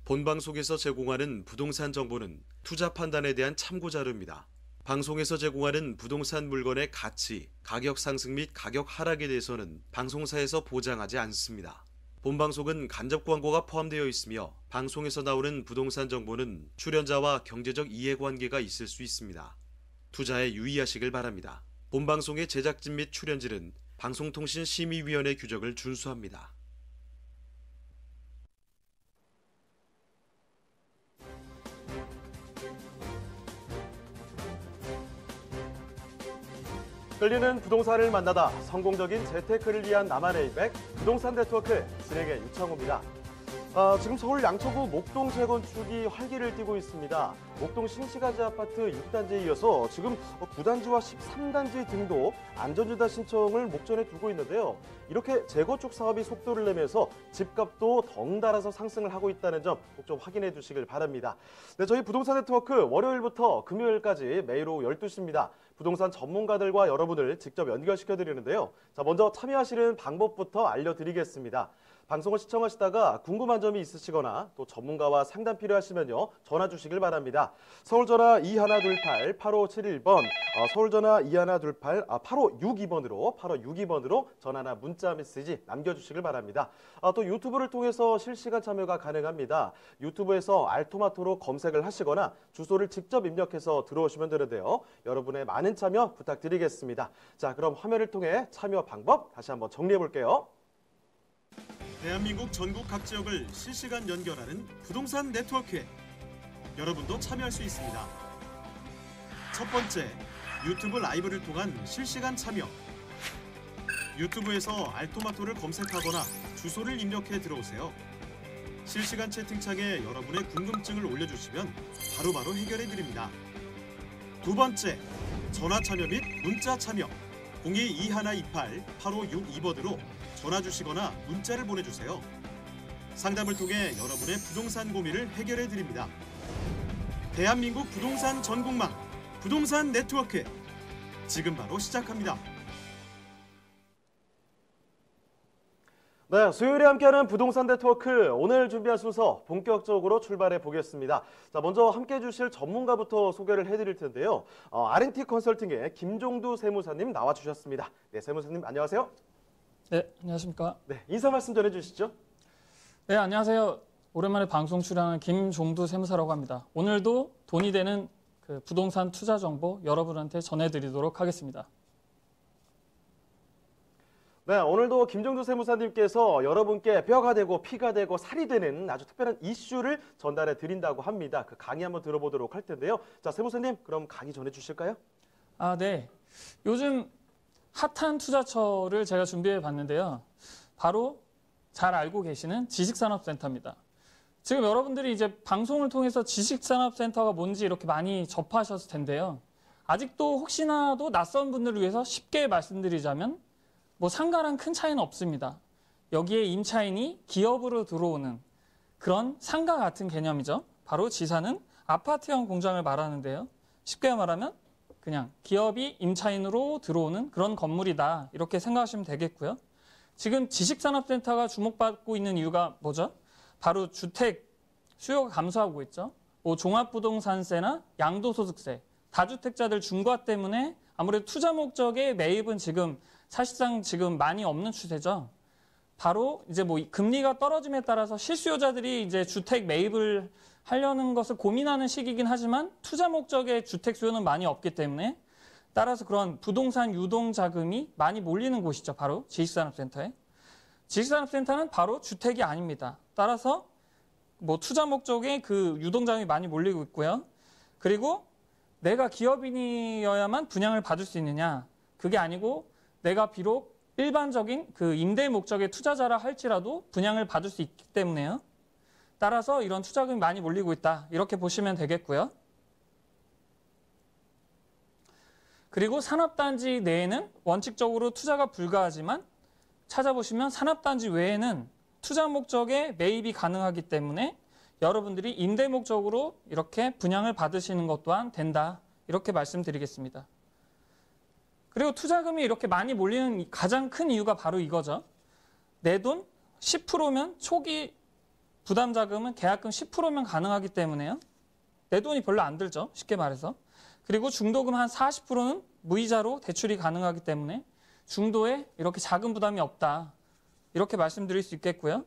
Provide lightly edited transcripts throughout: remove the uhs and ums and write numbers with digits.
본방송에서 제공하는 부동산 정보는 투자 판단에 대한 참고 자료입니다. 방송에서 제공하는 부동산 물건의 가치, 가격 상승 및 가격 하락에 대해서는 방송사에서 보장하지 않습니다. 본방송은 간접 광고가 포함되어 있으며 방송에서 나오는 부동산 정보는 출연자와 경제적 이해관계가 있을 수 있습니다. 투자에 유의하시길 바랍니다. 본방송의 제작진 및 출연진은 방송통신심의위원회 규정을 준수합니다. 끌리는 부동산을 만나다 성공적인 재테크를 위한 나만의 이백 부동산 네트워크 진행의 유창호입니다. 지금 서울 양천구 목동 재건축이 활기를 띠고 있습니다. 목동 신시가지 아파트 6단지에 이어서 지금 9단지와 13단지 등도 안전지대 신청을 목전에 두고 있는데요. 이렇게 재건축 사업이 속도를 내면서 집값도 덩달아서 상승을 하고 있다는 점 꼭 좀 확인해 주시길 바랍니다. 네, 저희 부동산 네트워크 월요일부터 금요일까지 매일 오후 12시입니다. 부동산 전문가들과 여러분을 직접 연결시켜 드리는데요. 자, 먼저 참여하시는 방법부터 알려드리겠습니다. 방송을 시청하시다가 궁금한 점이 있으시거나 또 전문가와 상담 필요하시면요. 전화 주시길 바랍니다. 서울전화 2128-8571번, 서울전화 2128-8562번으로 전화나 문자 메시지 남겨주시길 바랍니다. 또 유튜브를 통해서 실시간 참여가 가능합니다. 유튜브에서 알토마토로 검색을 하시거나 주소를 직접 입력해서 들어오시면 되는데요. 여러분의 많은 참여 부탁드리겠습니다. 자, 그럼 화면을 통해 참여 방법 다시 한번 정리해 볼게요. 대한민국 전국 각 지역을 실시간 연결하는 부동산 네트워크에 여러분도 참여할 수 있습니다. 첫 번째, 유튜브 라이브를 통한 실시간 참여. 유튜브에서 알토마토를 검색하거나 주소를 입력해 들어오세요. 실시간 채팅창에 여러분의 궁금증을 올려주시면 바로바로 해결해 드립니다. 두 번째, 전화 참여 및 문자 참여. 02-2128-8562번으로 전화 주시거나 문자를 보내주세요. 상담을 통해 여러분의 부동산 고민을 해결해 드립니다. 대한민국 부동산 전국망 부동산 네트워크 지금 바로 시작합니다. 네, 수요일에 함께하는 부동산 네트워크 오늘 준비한 순서 본격적으로 출발해 보겠습니다. 자, 먼저 함께해 주실 전문가부터 소개를 해드릴 텐데요. R&T 컨설팅의 김종두 세무사님 나와주셨습니다. 네, 세무사님 안녕하세요. 네, 안녕하십니까. 네, 인사 말씀 전해주시죠. 네, 안녕하세요. 오랜만에 방송 출연하는 김종두 세무사라고 합니다. 오늘도 돈이 되는 그 부동산 투자 정보 여러분한테 전해드리도록 하겠습니다. 네, 오늘도 김종두 세무사님께서 여러분께 뼈가 되고 피가 되고 살이 되는 아주 특별한 이슈를 전달해 드린다고 합니다. 그 강의 한번 들어보도록 할 텐데요. 자, 세무사님, 그럼 강의 전해 주실까요? 네. 요즘 핫한 투자처를 제가 준비해 봤는데요. 바로 잘 알고 계시는 지식산업센터입니다. 지금 여러분들이 이제 방송을 통해서 지식산업센터가 뭔지 이렇게 많이 접하셨을 텐데요. 아직도 혹시나도 낯선 분들을 위해서 쉽게 말씀드리자면 뭐 상가랑 큰 차이는 없습니다. 여기에 임차인이 기업으로 들어오는 그런 상가 같은 개념이죠. 바로 지사는 아파트형 공장을 말하는데요. 쉽게 말하면 그냥 기업이 임차인으로 들어오는 그런 건물이다. 이렇게 생각하시면 되겠고요. 지금 지식산업센터가 주목받고 있는 이유가 뭐죠? 바로 주택 수요가 감소하고 있죠. 뭐 종합부동산세나 양도소득세, 다주택자들 중과 때문에 아무래도 투자 목적의 매입은 지금 사실상 지금 많이 없는 추세죠. 바로 이제 뭐 금리가 떨어짐에 따라서 실수요자들이 이제 주택 매입을 하려는 것을 고민하는 시기이긴 하지만 투자 목적의 주택 수요는 많이 없기 때문에 따라서 그런 부동산 유동 자금이 많이 몰리는 곳이죠. 바로 지식산업센터에. 지식산업센터는 바로 주택이 아닙니다. 따라서 뭐 투자 목적의 그 유동 자금이 많이 몰리고 있고요. 그리고 내가 기업인이어야만 분양을 받을 수 있느냐? 그게 아니고 내가 비록 일반적인 그 임대 목적의 투자자라 할지라도 분양을 받을 수 있기 때문에요. 따라서 이런 투자금이 많이 몰리고 있다. 이렇게 보시면 되겠고요. 그리고 산업단지 내에는 원칙적으로 투자가 불가하지만 찾아보시면 산업단지 외에는 투자 목적의 매입이 가능하기 때문에 여러분들이 임대 목적으로 이렇게 분양을 받으시는 것 또한 된다. 이렇게 말씀드리겠습니다. 그리고 투자금이 이렇게 많이 몰리는 가장 큰 이유가 바로 이거죠. 내 돈 10%면 초기 부담 자금은 계약금 10%면 가능하기 때문에요. 내 돈이 별로 안 들죠. 쉽게 말해서. 그리고 중도금 한 40%는 무이자로 대출이 가능하기 때문에 중도에 이렇게 자금 부담이 없다. 이렇게 말씀드릴 수 있겠고요.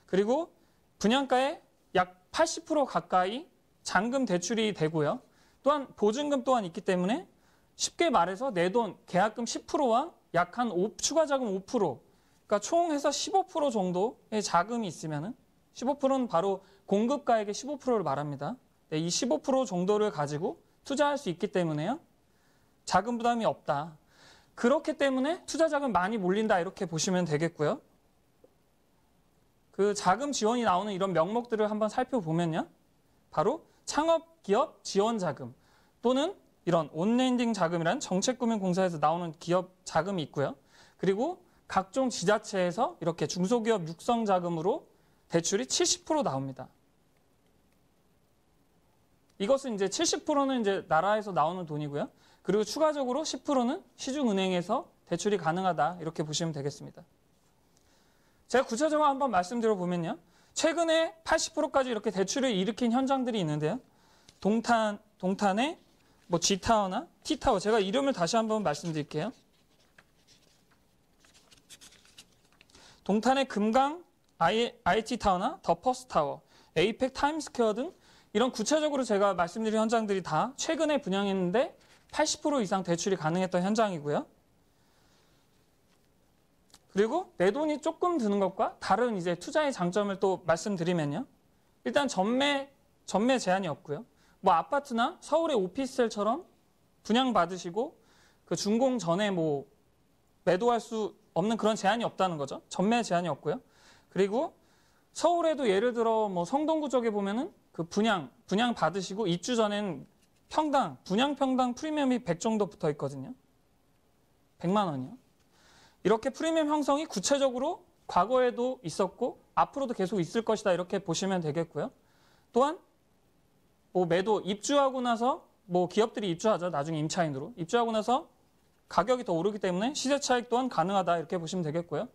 그리고 분양가의 약 80% 가까이 잔금 대출이 되고요. 또한 보증금 또한 있기 때문에 쉽게 말해서 내 돈 계약금 10%와 약 한 추가 자금 5%, 그러니까 총 해서 15% 정도의 자금이 있으면은 15%는 바로 공급가액의 15%를 말합니다. 네, 이 15% 정도를 가지고 투자할 수 있기 때문에요. 자금 부담이 없다. 그렇기 때문에 투자 자금 많이 몰린다 이렇게 보시면 되겠고요. 그 자금 지원이 나오는 이런 명목들을 한번 살펴보면요. 바로 창업기업 지원 자금 또는 이런 온랜딩 자금이라는 정책금융공사에서 나오는 기업 자금이 있고요. 그리고 각종 지자체에서 이렇게 중소기업 육성 자금으로 대출이 70% 나옵니다. 이것은 이제 70%는 이제 나라에서 나오는 돈이고요. 그리고 추가적으로 10%는 시중은행에서 대출이 가능하다 이렇게 보시면 되겠습니다. 제가 구체적으로 한번 말씀드려 보면요. 최근에 80%까지 이렇게 대출을 일으킨 현장들이 있는데요. 동탄의 뭐 G타워나 T타워, 제가 이름을 다시 한번 말씀드릴게요. 동탄의 금강 IT타워나 더 퍼스트타워, 에이펙 타임스퀘어 등 이런 구체적으로 제가 말씀드린 현장들이 다 최근에 분양했는데 80% 이상 대출이 가능했던 현장이고요. 그리고 내 돈이 조금 드는 것과 다른 이제 투자의 장점을 또 말씀드리면요. 일단 전매 제한이 없고요. 뭐 아파트나 서울의 오피스텔처럼 분양받으시고 그 준공 전에 뭐 매도할 수 없는 그런 제한이 없다는 거죠. 전매 제한이 없고요. 그리고 서울에도 예를 들어 뭐 성동구 쪽에 보면은 그 분양 받으시고 입주 전엔 분양 평당 프리미엄이 100 정도 붙어 있거든요. 100만 원이요. 이렇게 프리미엄 형성이 구체적으로 과거에도 있었고 앞으로도 계속 있을 것이다 이렇게 보시면 되겠고요. 또한 뭐 입주하고 나서 뭐 기업들이 입주하죠. 나중에 임차인으로. 입주하고 나서 가격이 더 오르기 때문에 시세 차익 또한 가능하다 이렇게 보시면 되겠고요.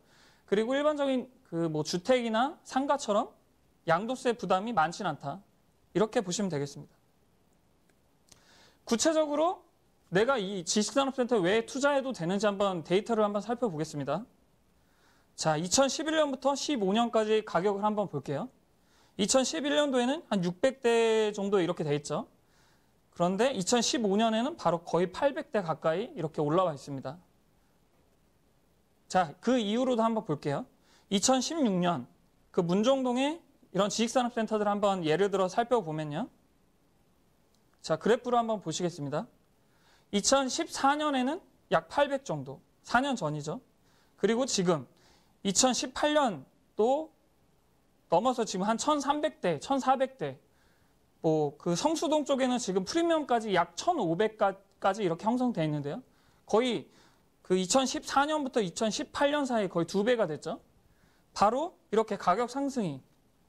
그리고 일반적인 그 뭐 주택이나 상가처럼 양도세 부담이 많진 않다. 이렇게 보시면 되겠습니다. 구체적으로 내가 이 지식산업센터에 왜 투자해도 되는지 한번 데이터를 한번 살펴보겠습니다. 자, 2011년부터 15년까지 가격을 한번 볼게요. 2011년도에는 한 600대 정도 이렇게 돼 있죠. 그런데 2015년에는 바로 거의 800대 가까이 이렇게 올라와 있습니다. 자, 그 이후로도 한번 볼게요. 2016년 그 문정동에 이런 지식산업센터들 한번 예를 들어 살펴보면요. 자, 그래프로 한번 보시겠습니다. 2014년에는 약 800 정도, 4년 전이죠. 그리고 지금 2018년도 넘어서 지금 한 1,300대, 1,400대, 뭐 그 성수동 쪽에는 지금 프리미엄까지 약 1,500까지 이렇게 형성되어 있는데요. 거의 그 2014년부터 2018년 사이에 거의 2배가 됐죠. 바로 이렇게 가격 상승이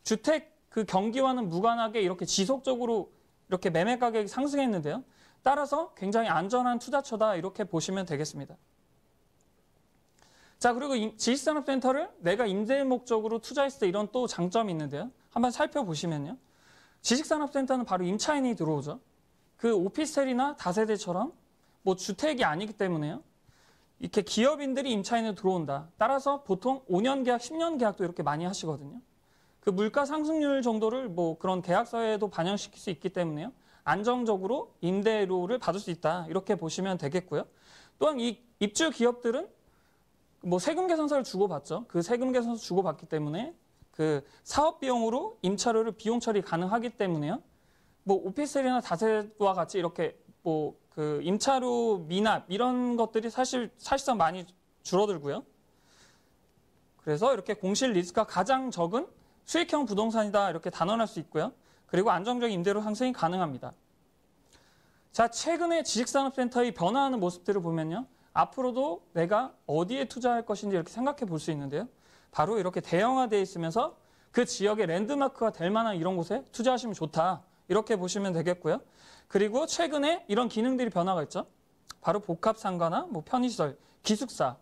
주택 그 경기와는 무관하게 이렇게 지속적으로 이렇게 매매 가격이 상승했는데요. 따라서 굉장히 안전한 투자처다 이렇게 보시면 되겠습니다. 자, 그리고 지식산업센터를 내가 임대 목적으로 투자했을 때 이런 또 장점이 있는데요. 한번 살펴보시면요. 지식산업센터는 바로 임차인이 들어오죠. 그 오피스텔이나 다세대처럼 뭐 주택이 아니기 때문에요. 이렇게 기업인들이 임차인으로 들어온다. 따라서 보통 5년 계약, 10년 계약도 이렇게 많이 하시거든요. 그 물가 상승률 정도를 뭐 그런 계약서에도 반영시킬 수 있기 때문에요. 안정적으로 임대료를 받을 수 있다. 이렇게 보시면 되겠고요. 또한 이 입주 기업들은 뭐 세금 개선서를 주고받죠. 그 세금 개선서 주고받기 때문에 그 사업 비용으로 임차료를 비용 처리 가능하기 때문에요. 뭐 오피스텔이나 다세와 같이 이렇게 뭐 그 임차료 미납 이런 것들이 사실상 많이 줄어들고요. 그래서 이렇게 공실 리스크가 가장 적은 수익형 부동산이다 이렇게 단언할 수 있고요. 그리고 안정적인 임대료 상승이 가능합니다. 자, 최근에 지식산업센터의 변화하는 모습들을 보면요. 앞으로도 내가 어디에 투자할 것인지 이렇게 생각해 볼 수 있는데요. 바로 이렇게 대형화되어 있으면서 그 지역의 랜드마크가 될 만한 이런 곳에 투자하시면 좋다. 이렇게 보시면 되겠고요. 그리고 최근에 이런 기능들이 변화가 있죠. 바로 복합상가나 뭐 편의시설, 기숙사,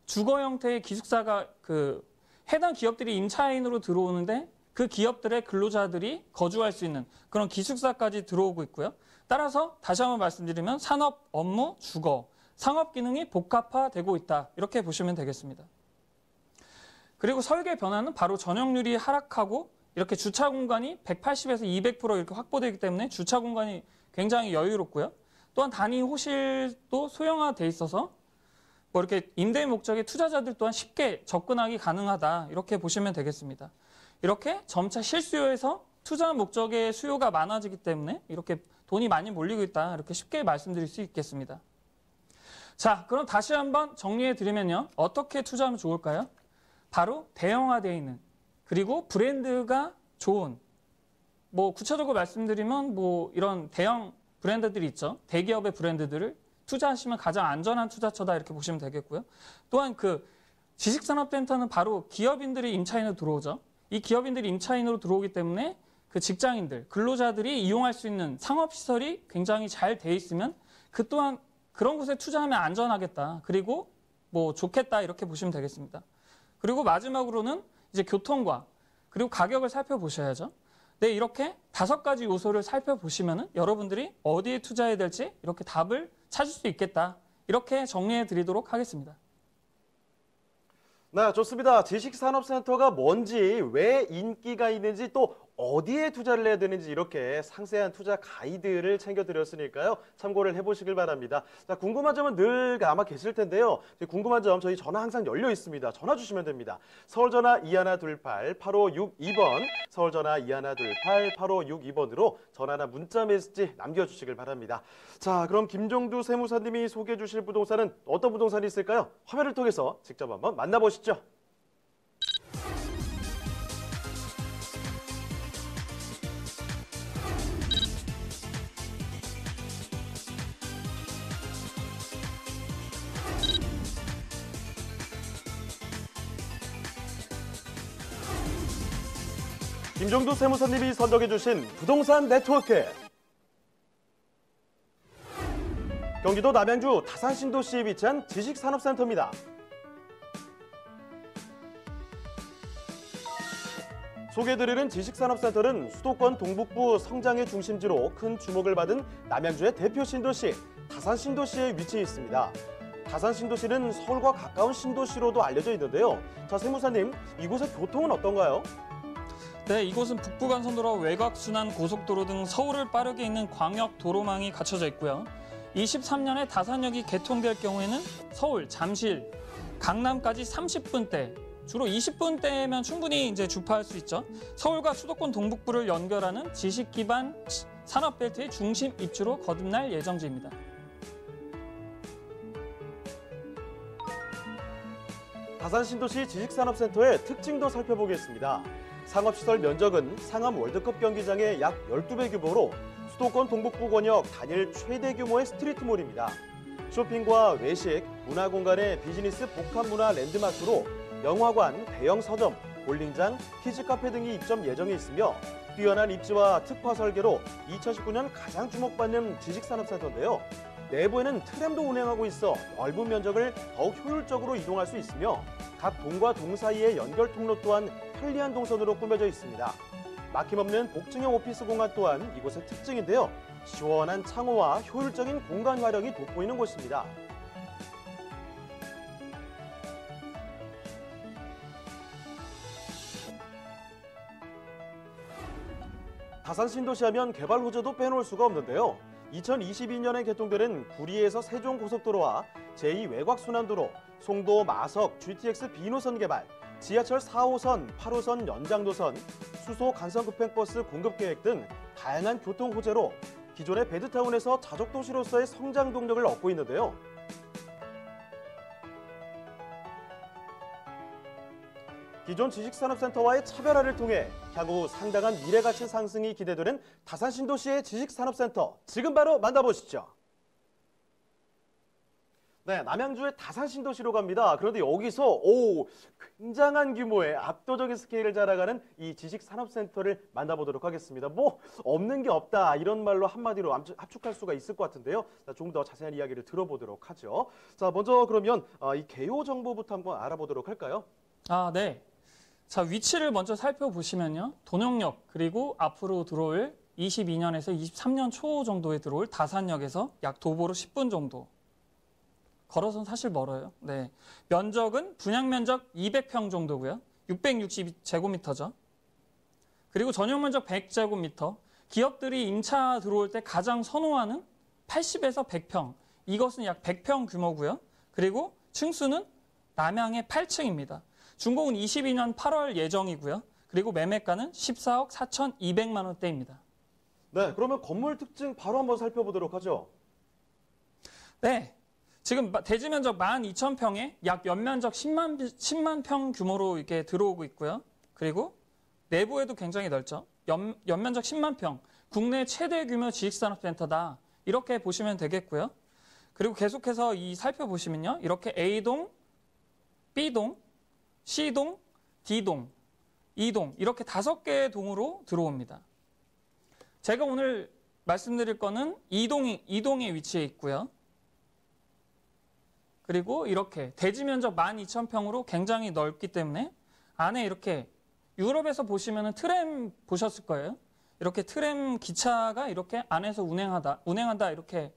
주거 형태의 기숙사가 그 해당 기업들이 임차인으로 들어오는데 그 기업들의 근로자들이 거주할 수 있는 그런 기숙사까지 들어오고 있고요. 따라서 다시 한번 말씀드리면 산업, 업무, 주거, 상업 기능이 복합화되고 있다. 이렇게 보시면 되겠습니다. 그리고 설계 변화는 바로 전용률이 하락하고 이렇게 주차 공간이 180에서 200% 이렇게 확보되기 때문에 주차 공간이 굉장히 여유롭고요. 또한 단위 호실도 소형화돼 있어서 뭐 이렇게 임대 목적의 투자자들 또한 쉽게 접근하기 가능하다. 이렇게 보시면 되겠습니다. 이렇게 점차 실수요에서 투자 목적의 수요가 많아지기 때문에 이렇게 돈이 많이 몰리고 있다. 이렇게 쉽게 말씀드릴 수 있겠습니다. 자, 그럼 다시 한번 정리해 드리면요. 어떻게 투자하면 좋을까요? 바로 대형화되어 있는 그리고 브랜드가 좋은 뭐 구체적으로 말씀드리면 뭐 이런 대형 브랜드들이 있죠. 대기업의 브랜드들을 투자하시면 가장 안전한 투자처다 이렇게 보시면 되겠고요. 또한 그 지식산업센터는 바로 기업인들이 임차인으로 들어오죠. 이 기업인들이 임차인으로 들어오기 때문에 그 직장인들, 근로자들이 이용할 수 있는 상업시설이 굉장히 잘 돼 있으면 그 또한 그런 곳에 투자하면 안전하겠다. 그리고 뭐 좋겠다 이렇게 보시면 되겠습니다. 그리고 마지막으로는 이제 교통과 그리고 가격을 살펴보셔야죠. 네, 이렇게 5가지 요소를 살펴보시면은 여러분들이 어디에 투자해야 될지 이렇게 답을 찾을 수 있겠다. 이렇게 정리해 드리도록 하겠습니다. 네, 좋습니다. 지식산업센터가 뭔지, 왜 인기가 있는지, 또 어디에 투자를 해야 되는지 이렇게 상세한 투자 가이드를 챙겨드렸으니까요. 참고를 해보시길 바랍니다. 자, 궁금한 점은 늘 아마 계실 텐데요. 궁금한 점 저희 전화 항상 열려 있습니다. 전화 주시면 됩니다. 서울전화 2128-8562번, 서울전화 2128-8562번으로 전화나 문자 메시지 남겨주시길 바랍니다. 자, 그럼 김종두 세무사님이 소개해 주실 부동산은 어떤 부동산이 있을까요? 화면을 통해서 직접 한번 만나보시죠. 김종두 세무사님이 선정해 주신 부동산 네트워크. 경기도 남양주 다산신도시에 위치한 지식산업센터입니다. 소개해드리는 지식산업센터는 수도권 동북부 성장의 중심지로 큰 주목을 받은 남양주의 대표 신도시 다산신도시에 위치해 있습니다. 다산신도시는 서울과 가까운 신도시로도 알려져 있는데요. 자, 세무사님, 이곳의 교통은 어떤가요? 네, 이곳은 북부간선도로 외곽순환 고속도로 등 서울을 빠르게 잇는 광역 도로망이 갖춰져 있고요. 23년에 다산역이 개통될 경우에는 서울, 잠실, 강남까지 30분대, 주로 20분대면 충분히 이제 주파할 수 있죠. 서울과 수도권 동북부를 연결하는 지식 기반 산업벨트의 중심 입지로 거듭날 예정지입니다. 다산신도시 지식산업센터의 특징도 살펴보겠습니다. 상업시설 면적은 상암 월드컵 경기장의 약 12배 규모로 수도권 동북부 권역 단일 최대 규모의 스트리트몰입니다. 쇼핑과 외식, 문화공간의 비즈니스 복합문화 랜드마크로 영화관, 대형 서점, 볼링장, 키즈카페 등이 입점 예정에 있으며 뛰어난 입지와 특화 설계로 2019년 가장 주목받는 지식산업센터인데요. 내부에는 트램도 운행하고 있어 넓은 면적을 더욱 효율적으로 이동할 수 있으며 각 동과 동 사이의 연결 통로 또한 편리한 동선으로 꾸며져 있습니다. 막힘없는 복층형 오피스 공간 또한 이곳의 특징인데요. 시원한 창호와 효율적인 공간 활용이 돋보이는 곳입니다. 다산신도시 하면 개발 호재도 빼놓을 수가 없는데요. 2022년에 개통되는 구리에서 세종고속도로와 제2외곽순환도로, 송도, 마석, GTX B노선 개발, 지하철 4호선, 8호선 연장노선, 수소 간선급행버스 공급계획 등 다양한 교통 호재로 기존의 베드타운에서 자족도시로서의 성장 동력을 얻고 있는데요. 기존 지식산업센터와의 차별화를 통해 향후 상당한 미래가치 상승이 기대되는 다산신도시의 지식산업센터, 지금 바로 만나보시죠. 네, 남양주의 다산신도시로 갑니다. 그런데 여기서 굉장한 규모의 압도적인 스케일을 자랑하는 이 지식산업센터를 만나보도록 하겠습니다. 뭐 없는 게 없다 이런 말로 한마디로 압축할 수가 있을 것 같은데요. 자, 조금 더 자세한 이야기를 들어보도록 하죠. 자, 먼저 그러면 이 개요 정보부터 한번 알아보도록 할까요? 네. 자, 위치를 먼저 살펴보시면요. 도농역 그리고 앞으로 들어올 22년에서 23년 초 정도에 들어올 다산역에서 약 도보로 10분 정도. 걸어서는 사실 멀어요. 네. 면적은 분양 면적 200평 정도고요. 660제곱미터죠. 그리고 전용 면적 100제곱미터. 기업들이 임차 들어올 때 가장 선호하는 80에서 100평. 이것은 약 100평 규모고요. 그리고 층수는 남향의 8층입니다. 준공은 22년 8월 예정이고요. 그리고 매매가는 14억 4,200만 원대입니다. 네, 그러면 건물 특징 바로 한번 살펴보도록 하죠. 네. 지금 대지 면적 12,000평에 약 연면적 10만 평 규모로 이렇게 들어오고 있고요. 그리고 내부에도 굉장히 넓죠. 연면적 10만 평. 국내 최대 규모 지식산업센터다. 이렇게 보시면 되겠고요. 그리고 계속해서 살펴보시면요. 이렇게 A동, B동, C동, D동, E동 이렇게 5개의 동으로 들어옵니다. 제가 오늘 말씀드릴 거는 이동에 위치해 있고요. 그리고 이렇게 대지 면적 12,000평으로 굉장히 넓기 때문에 안에 이렇게 유럽에서 보시면은 트램 보셨을 거예요. 이렇게 트램 기차가 이렇게 안에서 운행한다 이렇게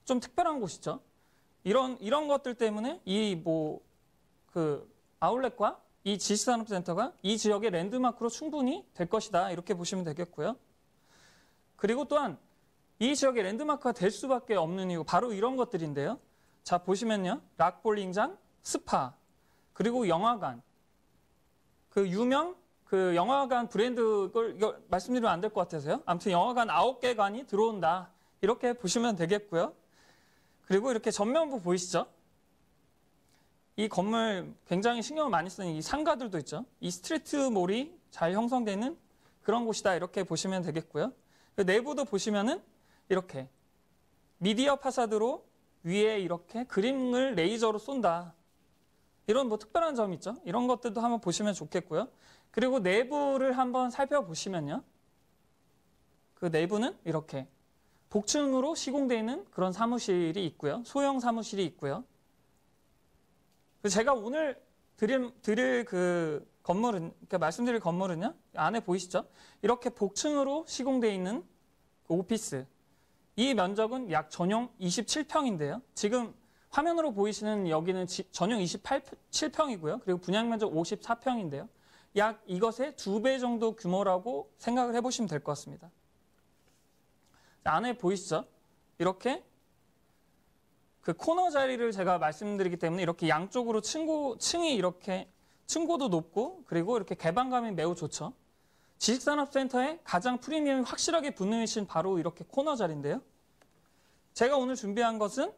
좀 특별한 곳이죠. 이런 것들 때문에 아울렛과 이 지식산업센터가 이 지역의 랜드마크로 충분히 될 것이다. 이렇게 보시면 되겠고요. 그리고 또한 이 지역의 랜드마크가 될 수밖에 없는 이유 바로 이런 것들인데요. 자, 보시면요. 락볼링장, 스파, 그리고 영화관. 유명 영화관 브랜드 이거 말씀드리면 안 될 것 같아서요. 아무튼 영화관 9개관이 들어온다. 이렇게 보시면 되겠고요. 그리고 이렇게 전면부 보이시죠? 이 건물 굉장히 신경을 많이 쓰는 이 상가들도 있죠. 이 스트리트몰이 잘 형성되어 있는 그런 곳이다. 이렇게 보시면 되겠고요. 내부도 보시면은 이렇게 미디어 파사드로 위에 이렇게 그림을 레이저로 쏜다. 이런 특별한 점이 있죠. 이런 것들도 한번 보시면 좋겠고요. 그리고 내부를 한번 살펴보시면요. 그 내부는 이렇게 복층으로 시공되어 있는 그런 사무실이 있고요. 소형 사무실이 있고요. 제가 오늘 드릴 그 건물은, 그러니까 말씀드릴 건물은요. 안에 보이시죠? 이렇게 복층으로 시공되어 있는 그 오피스. 이 면적은 약 전용 27평인데요. 지금 화면으로 보이시는 여기는 전용 27평이고요. 그리고 분양 면적 54평인데요. 약 이것의 2배 정도 규모라고 생각을 해보시면 될 것 같습니다. 안에 보이시죠? 이렇게 그 코너 자리를 제가 말씀드리기 때문에 이렇게 양쪽으로 층이 이렇게 층고도 높고 그리고 이렇게 개방감이 매우 좋죠. 지식산업센터에 가장 프리미엄이 확실하게 붙는 위치는 바로 이렇게 코너 자리인데요. 제가 오늘 준비한 것은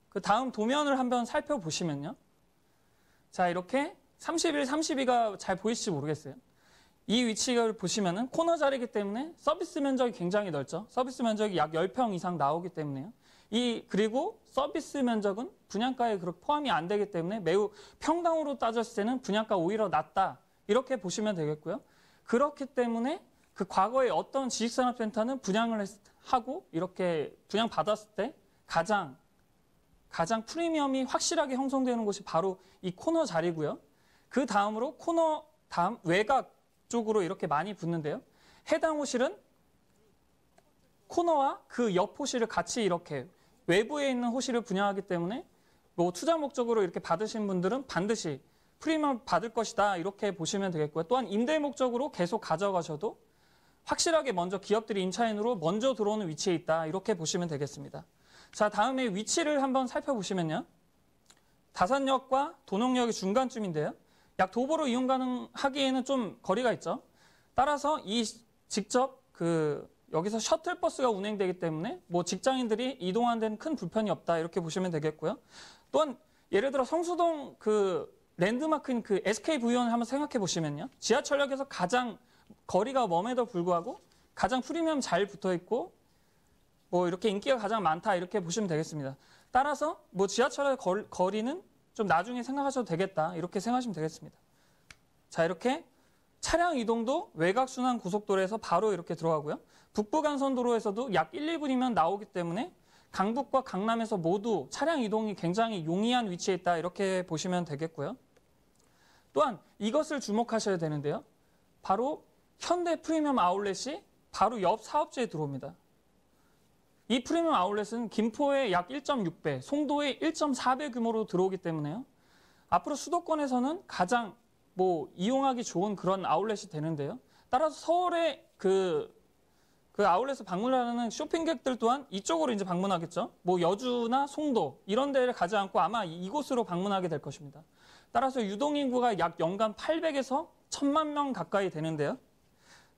그 다음 도면을 한번 살펴보시면요. 자, 이렇게 31, 32가 잘 보이실지 모르겠어요. 이 위치를 보시면은 코너 자리이기 때문에 서비스 면적이 굉장히 넓죠. 서비스 면적이 약 10평 이상 나오기 때문에요. 그리고 서비스 면적은 분양가에 그렇게 포함이 안 되기 때문에 매우 평당으로 따졌을 때는 분양가 오히려 낮다. 이렇게 보시면 되겠고요. 그렇기 때문에 그 과거에 어떤 지식산업센터는 분양을 하고 이렇게 분양받았을 때 가장 프리미엄이 확실하게 형성되는 곳이 바로 이 코너 자리고요. 그 다음으로 다음 외곽 쪽으로 이렇게 많이 붙는데요. 해당 호실은 코너와 그 옆 호실을 같이 이렇게 외부에 있는 호실을 분양하기 때문에 투자 목적으로 이렇게 받으신 분들은 반드시 프리미엄 받을 것이다. 이렇게 보시면 되겠고요. 또한 임대 목적으로 계속 가져가셔도 확실하게 먼저 기업들이 임차인으로 먼저 들어오는 위치에 있다. 이렇게 보시면 되겠습니다. 자, 다음에 위치를 한번 살펴보시면요. 다산역과 도농역의 중간쯤인데요. 약 도보로 이용 가능하기에는 좀 거리가 있죠. 따라서 직접 여기서 셔틀버스가 운행되기 때문에 직장인들이 이동하는 데는 큰 불편이 없다. 이렇게 보시면 되겠고요. 또한 예를 들어 성수동 랜드마크인 SKV원을 한번 생각해 보시면요. 지하철역에서 가장 거리가 멈에도 불구하고 가장 프리미엄 잘 붙어 있고 이렇게 인기가 가장 많다. 이렇게 보시면 되겠습니다. 따라서 지하철의 거리는 좀 나중에 생각하셔도 되겠다. 이렇게 생각하시면 되겠습니다. 자, 이렇게 차량 이동도 외곽순환 고속도로에서 바로 이렇게 들어가고요. 북부간선도로에서도 약 1, 2분이면 나오기 때문에 강북과 강남에서 모두 차량 이동이 굉장히 용이한 위치에 있다. 이렇게 보시면 되겠고요. 또한 이것을 주목하셔야 되는데요. 바로 현대 프리미엄 아울렛이 바로 옆 사업지에 들어옵니다. 이 프리미엄 아울렛은 김포의 약 1.6배, 송도의 1.4배 규모로 들어오기 때문에요. 앞으로 수도권에서는 가장 이용하기 좋은 그런 아울렛이 되는데요. 따라서 서울의 그 아울렛을 방문하는 쇼핑객들 또한 이쪽으로 이제 방문하겠죠. 여주나 송도 이런 데를 가지 않고 아마 이곳으로 방문하게 될 것입니다. 따라서 유동인구가 약 연간 800에서 1000만 명 가까이 되는데요.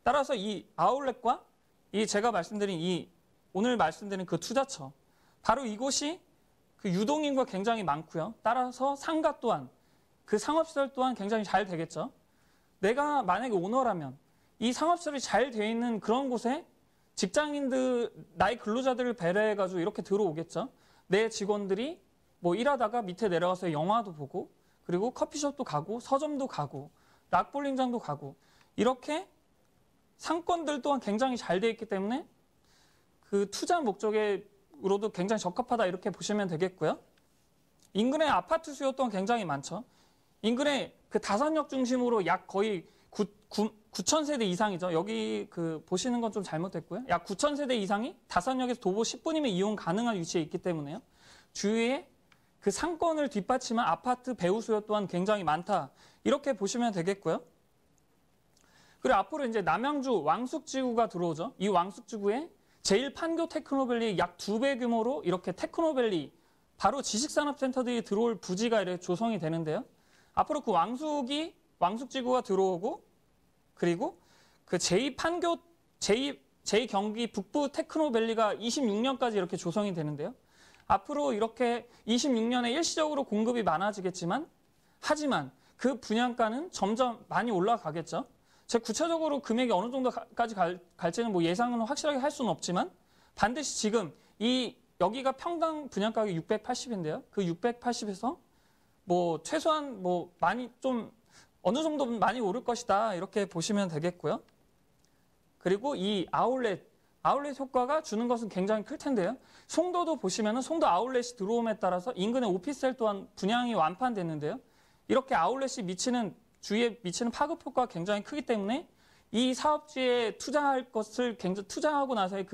따라서 이 아울렛과 제가 말씀드린 오늘 말씀드린 그 투자처, 바로 이곳이 그 유동인구가 굉장히 많고요. 따라서 상가 또한, 그 상업시설 또한 굉장히 잘 되겠죠. 내가 만약에 오너라면 이 상업시설이 잘 되어 있는 그런 곳에 직장인들, 나의 근로자들을 배려해가지고 이렇게 들어오겠죠. 내 직원들이 일하다가 밑에 내려가서 영화도 보고, 그리고 커피숍도 가고, 서점도 가고, 락볼링장도 가고, 이렇게 상권들 또한 굉장히 잘 되어 있기 때문에 그 투자 목적으로도 굉장히 적합하다 이렇게 보시면 되겠고요. 인근의 아파트 수요 또한 굉장히 많죠. 인근의 그 다산역 중심으로 약 거의 9,000세대 이상이죠. 여기 보시는 건 좀 잘못됐고요. 약 9,000세대 이상이 다산역에서 도보 10분이면 이용 가능한 위치에 있기 때문에요. 주위에 그 상권을 뒷받침한 아파트 배후 수요 또한 굉장히 많다. 이렇게 보시면 되겠고요. 그리고 앞으로 이제 남양주 왕숙지구가 들어오죠. 이 왕숙지구에 제1판교 테크노밸리 약 2배 규모로 이렇게 테크노밸리, 바로 지식산업센터들이 들어올 부지가 이렇게 조성이 되는데요. 앞으로 그 왕숙지구가 들어오고, 그리고 그 제2경기 북부 테크노밸리가 26년까지 이렇게 조성이 되는데요. 앞으로 이렇게 26년에 일시적으로 공급이 많아지겠지만, 하지만 그 분양가는 점점 많이 올라가겠죠. 제가 구체적으로 금액이 어느 정도까지 갈지는 예상은 확실하게 할 수는 없지만, 반드시 지금 여기가 평당 분양가격이 680인데요. 그 680에서 최소한 많이 좀 어느 정도 많이 오를 것이다 이렇게 보시면 되겠고요. 그리고 이 아울렛 효과가 주는 것은 굉장히 클 텐데요. 송도도 보시면은 송도 아울렛이 들어옴에 따라서 인근의 오피스텔 또한 분양이 완판됐는데요. 이렇게 아울렛이 주위에 미치는 파급 효과가 굉장히 크기 때문에 이 사업지에 투자하고 나서의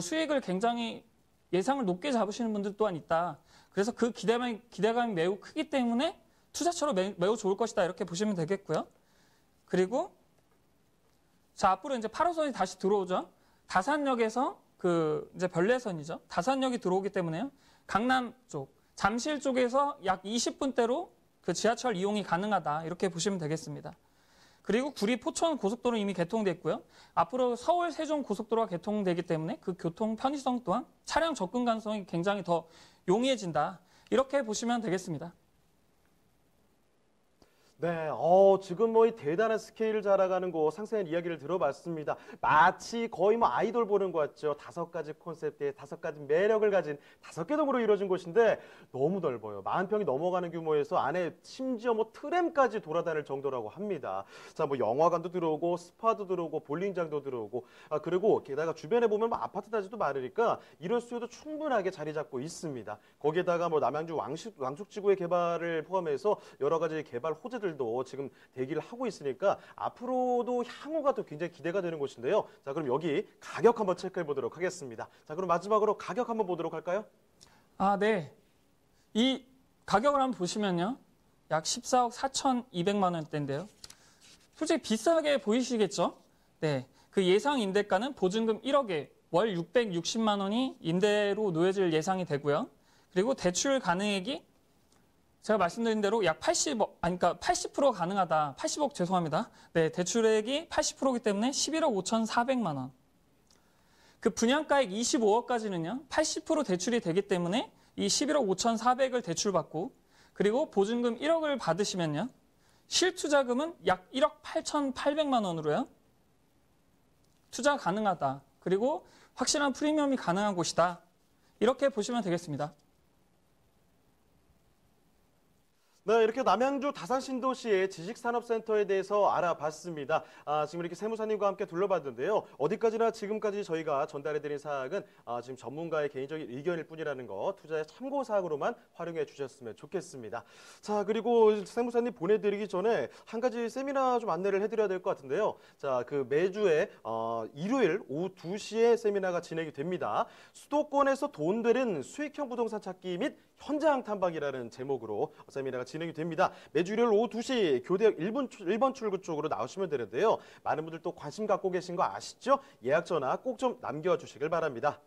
수익을 굉장히 예상을 높게 잡으시는 분들 또한 있다. 그래서 그 기대감이 매우 크기 때문에 투자처로 매우 좋을 것이다 이렇게 보시면 되겠고요. 그리고 앞으로 이제 8호선이 다시 들어오죠. 다산역에서 이제 별내선이죠. 다산역이 들어오기 때문에요. 강남 쪽, 잠실 쪽에서 약 20분대로 그 지하철 이용이 가능하다 이렇게 보시면 되겠습니다. 그리고 구리 포천 고속도로 이미 개통됐고요. 앞으로 서울 세종 고속도로가 개통되기 때문에 그 교통 편의성 또한 차량 접근 가능성이 굉장히 더 용이해진다. 이렇게 보시면 되겠습니다. 네, 지금 이 대단한 스케일을 자랑하는 곳 상세한 이야기를 들어봤습니다. 마치 거의 아이돌 보는 것 같죠. 5가지 콘셉트에 5가지 매력을 가진 5개 동으로 이루어진 곳인데 너무 넓어요. 10,000평이 넘어가는 규모에서 안에 심지어 트램까지 돌아다닐 정도라고 합니다. 자, 영화관도 들어오고 스파도 들어오고 볼링장도 들어오고 그리고 게다가 주변에 보면 아파트 단지도 많으니까 이런 수요도 충분하게 자리 잡고 있습니다. 거기에다가 남양주 왕숙지구의 개발을 포함해서 여러 가지 개발 호재들 도 지금 대기를 하고 있으니까 앞으로도 향후가 또 굉장히 기대가 되는 곳인데요. 자, 그럼 여기 가격 한번 체크해 보도록 하겠습니다. 자, 그럼 마지막으로 가격 한번 보도록 할까요? 네. 이 가격을 한번 보시면요. 약 14억 4,200만 원대인데요. 솔직히 비싸게 보이시겠죠? 네. 그 예상 임대가는 보증금 1억에 월 660만 원이 임대로 놓여질 예상이 되고요. 그리고 대출 가능액이 제가 말씀드린 대로 약 80% 가능하다. 80억 죄송합니다. 네, 대출액이 80%이기 때문에 11억 5,400만 원. 그 분양가액 25억까지는요. 80% 대출이 되기 때문에 이 11억 5,400을 대출받고, 그리고 보증금 1억을 받으시면요. 실투자금은 약 1억 8,800만 원으로요. 투자 가능하다. 그리고 확실한 프리미엄이 가능한 곳이다. 이렇게 보시면 되겠습니다. 네, 이렇게 남양주 다산신도시의 지식산업센터에 대해서 알아봤습니다. 지금 이렇게 세무사님과 함께 둘러봤는데요. 어디까지나 지금까지 저희가 전달해드린 사항은 지금 전문가의 개인적인 의견일 뿐이라는 거 투자의 참고사항으로만 활용해 주셨으면 좋겠습니다. 자, 그리고 세무사님 보내드리기 전에 한 가지 세미나 좀 안내를 해드려야 될 것 같은데요. 자, 그 매주에 일요일 오후 2시에 세미나가 진행이 됩니다. 수도권에서 돈 되는 수익형 부동산 찾기 및 현장 탐방이라는 제목으로 세미나가 진행이 됩니다. 매주 일요일 오후 2시 교대역 1번 출구 쪽으로 나오시면 되는데요. 많은 분들 또 관심 갖고 계신 거 아시죠? 예약 전화 꼭 좀 남겨주시길 바랍니다.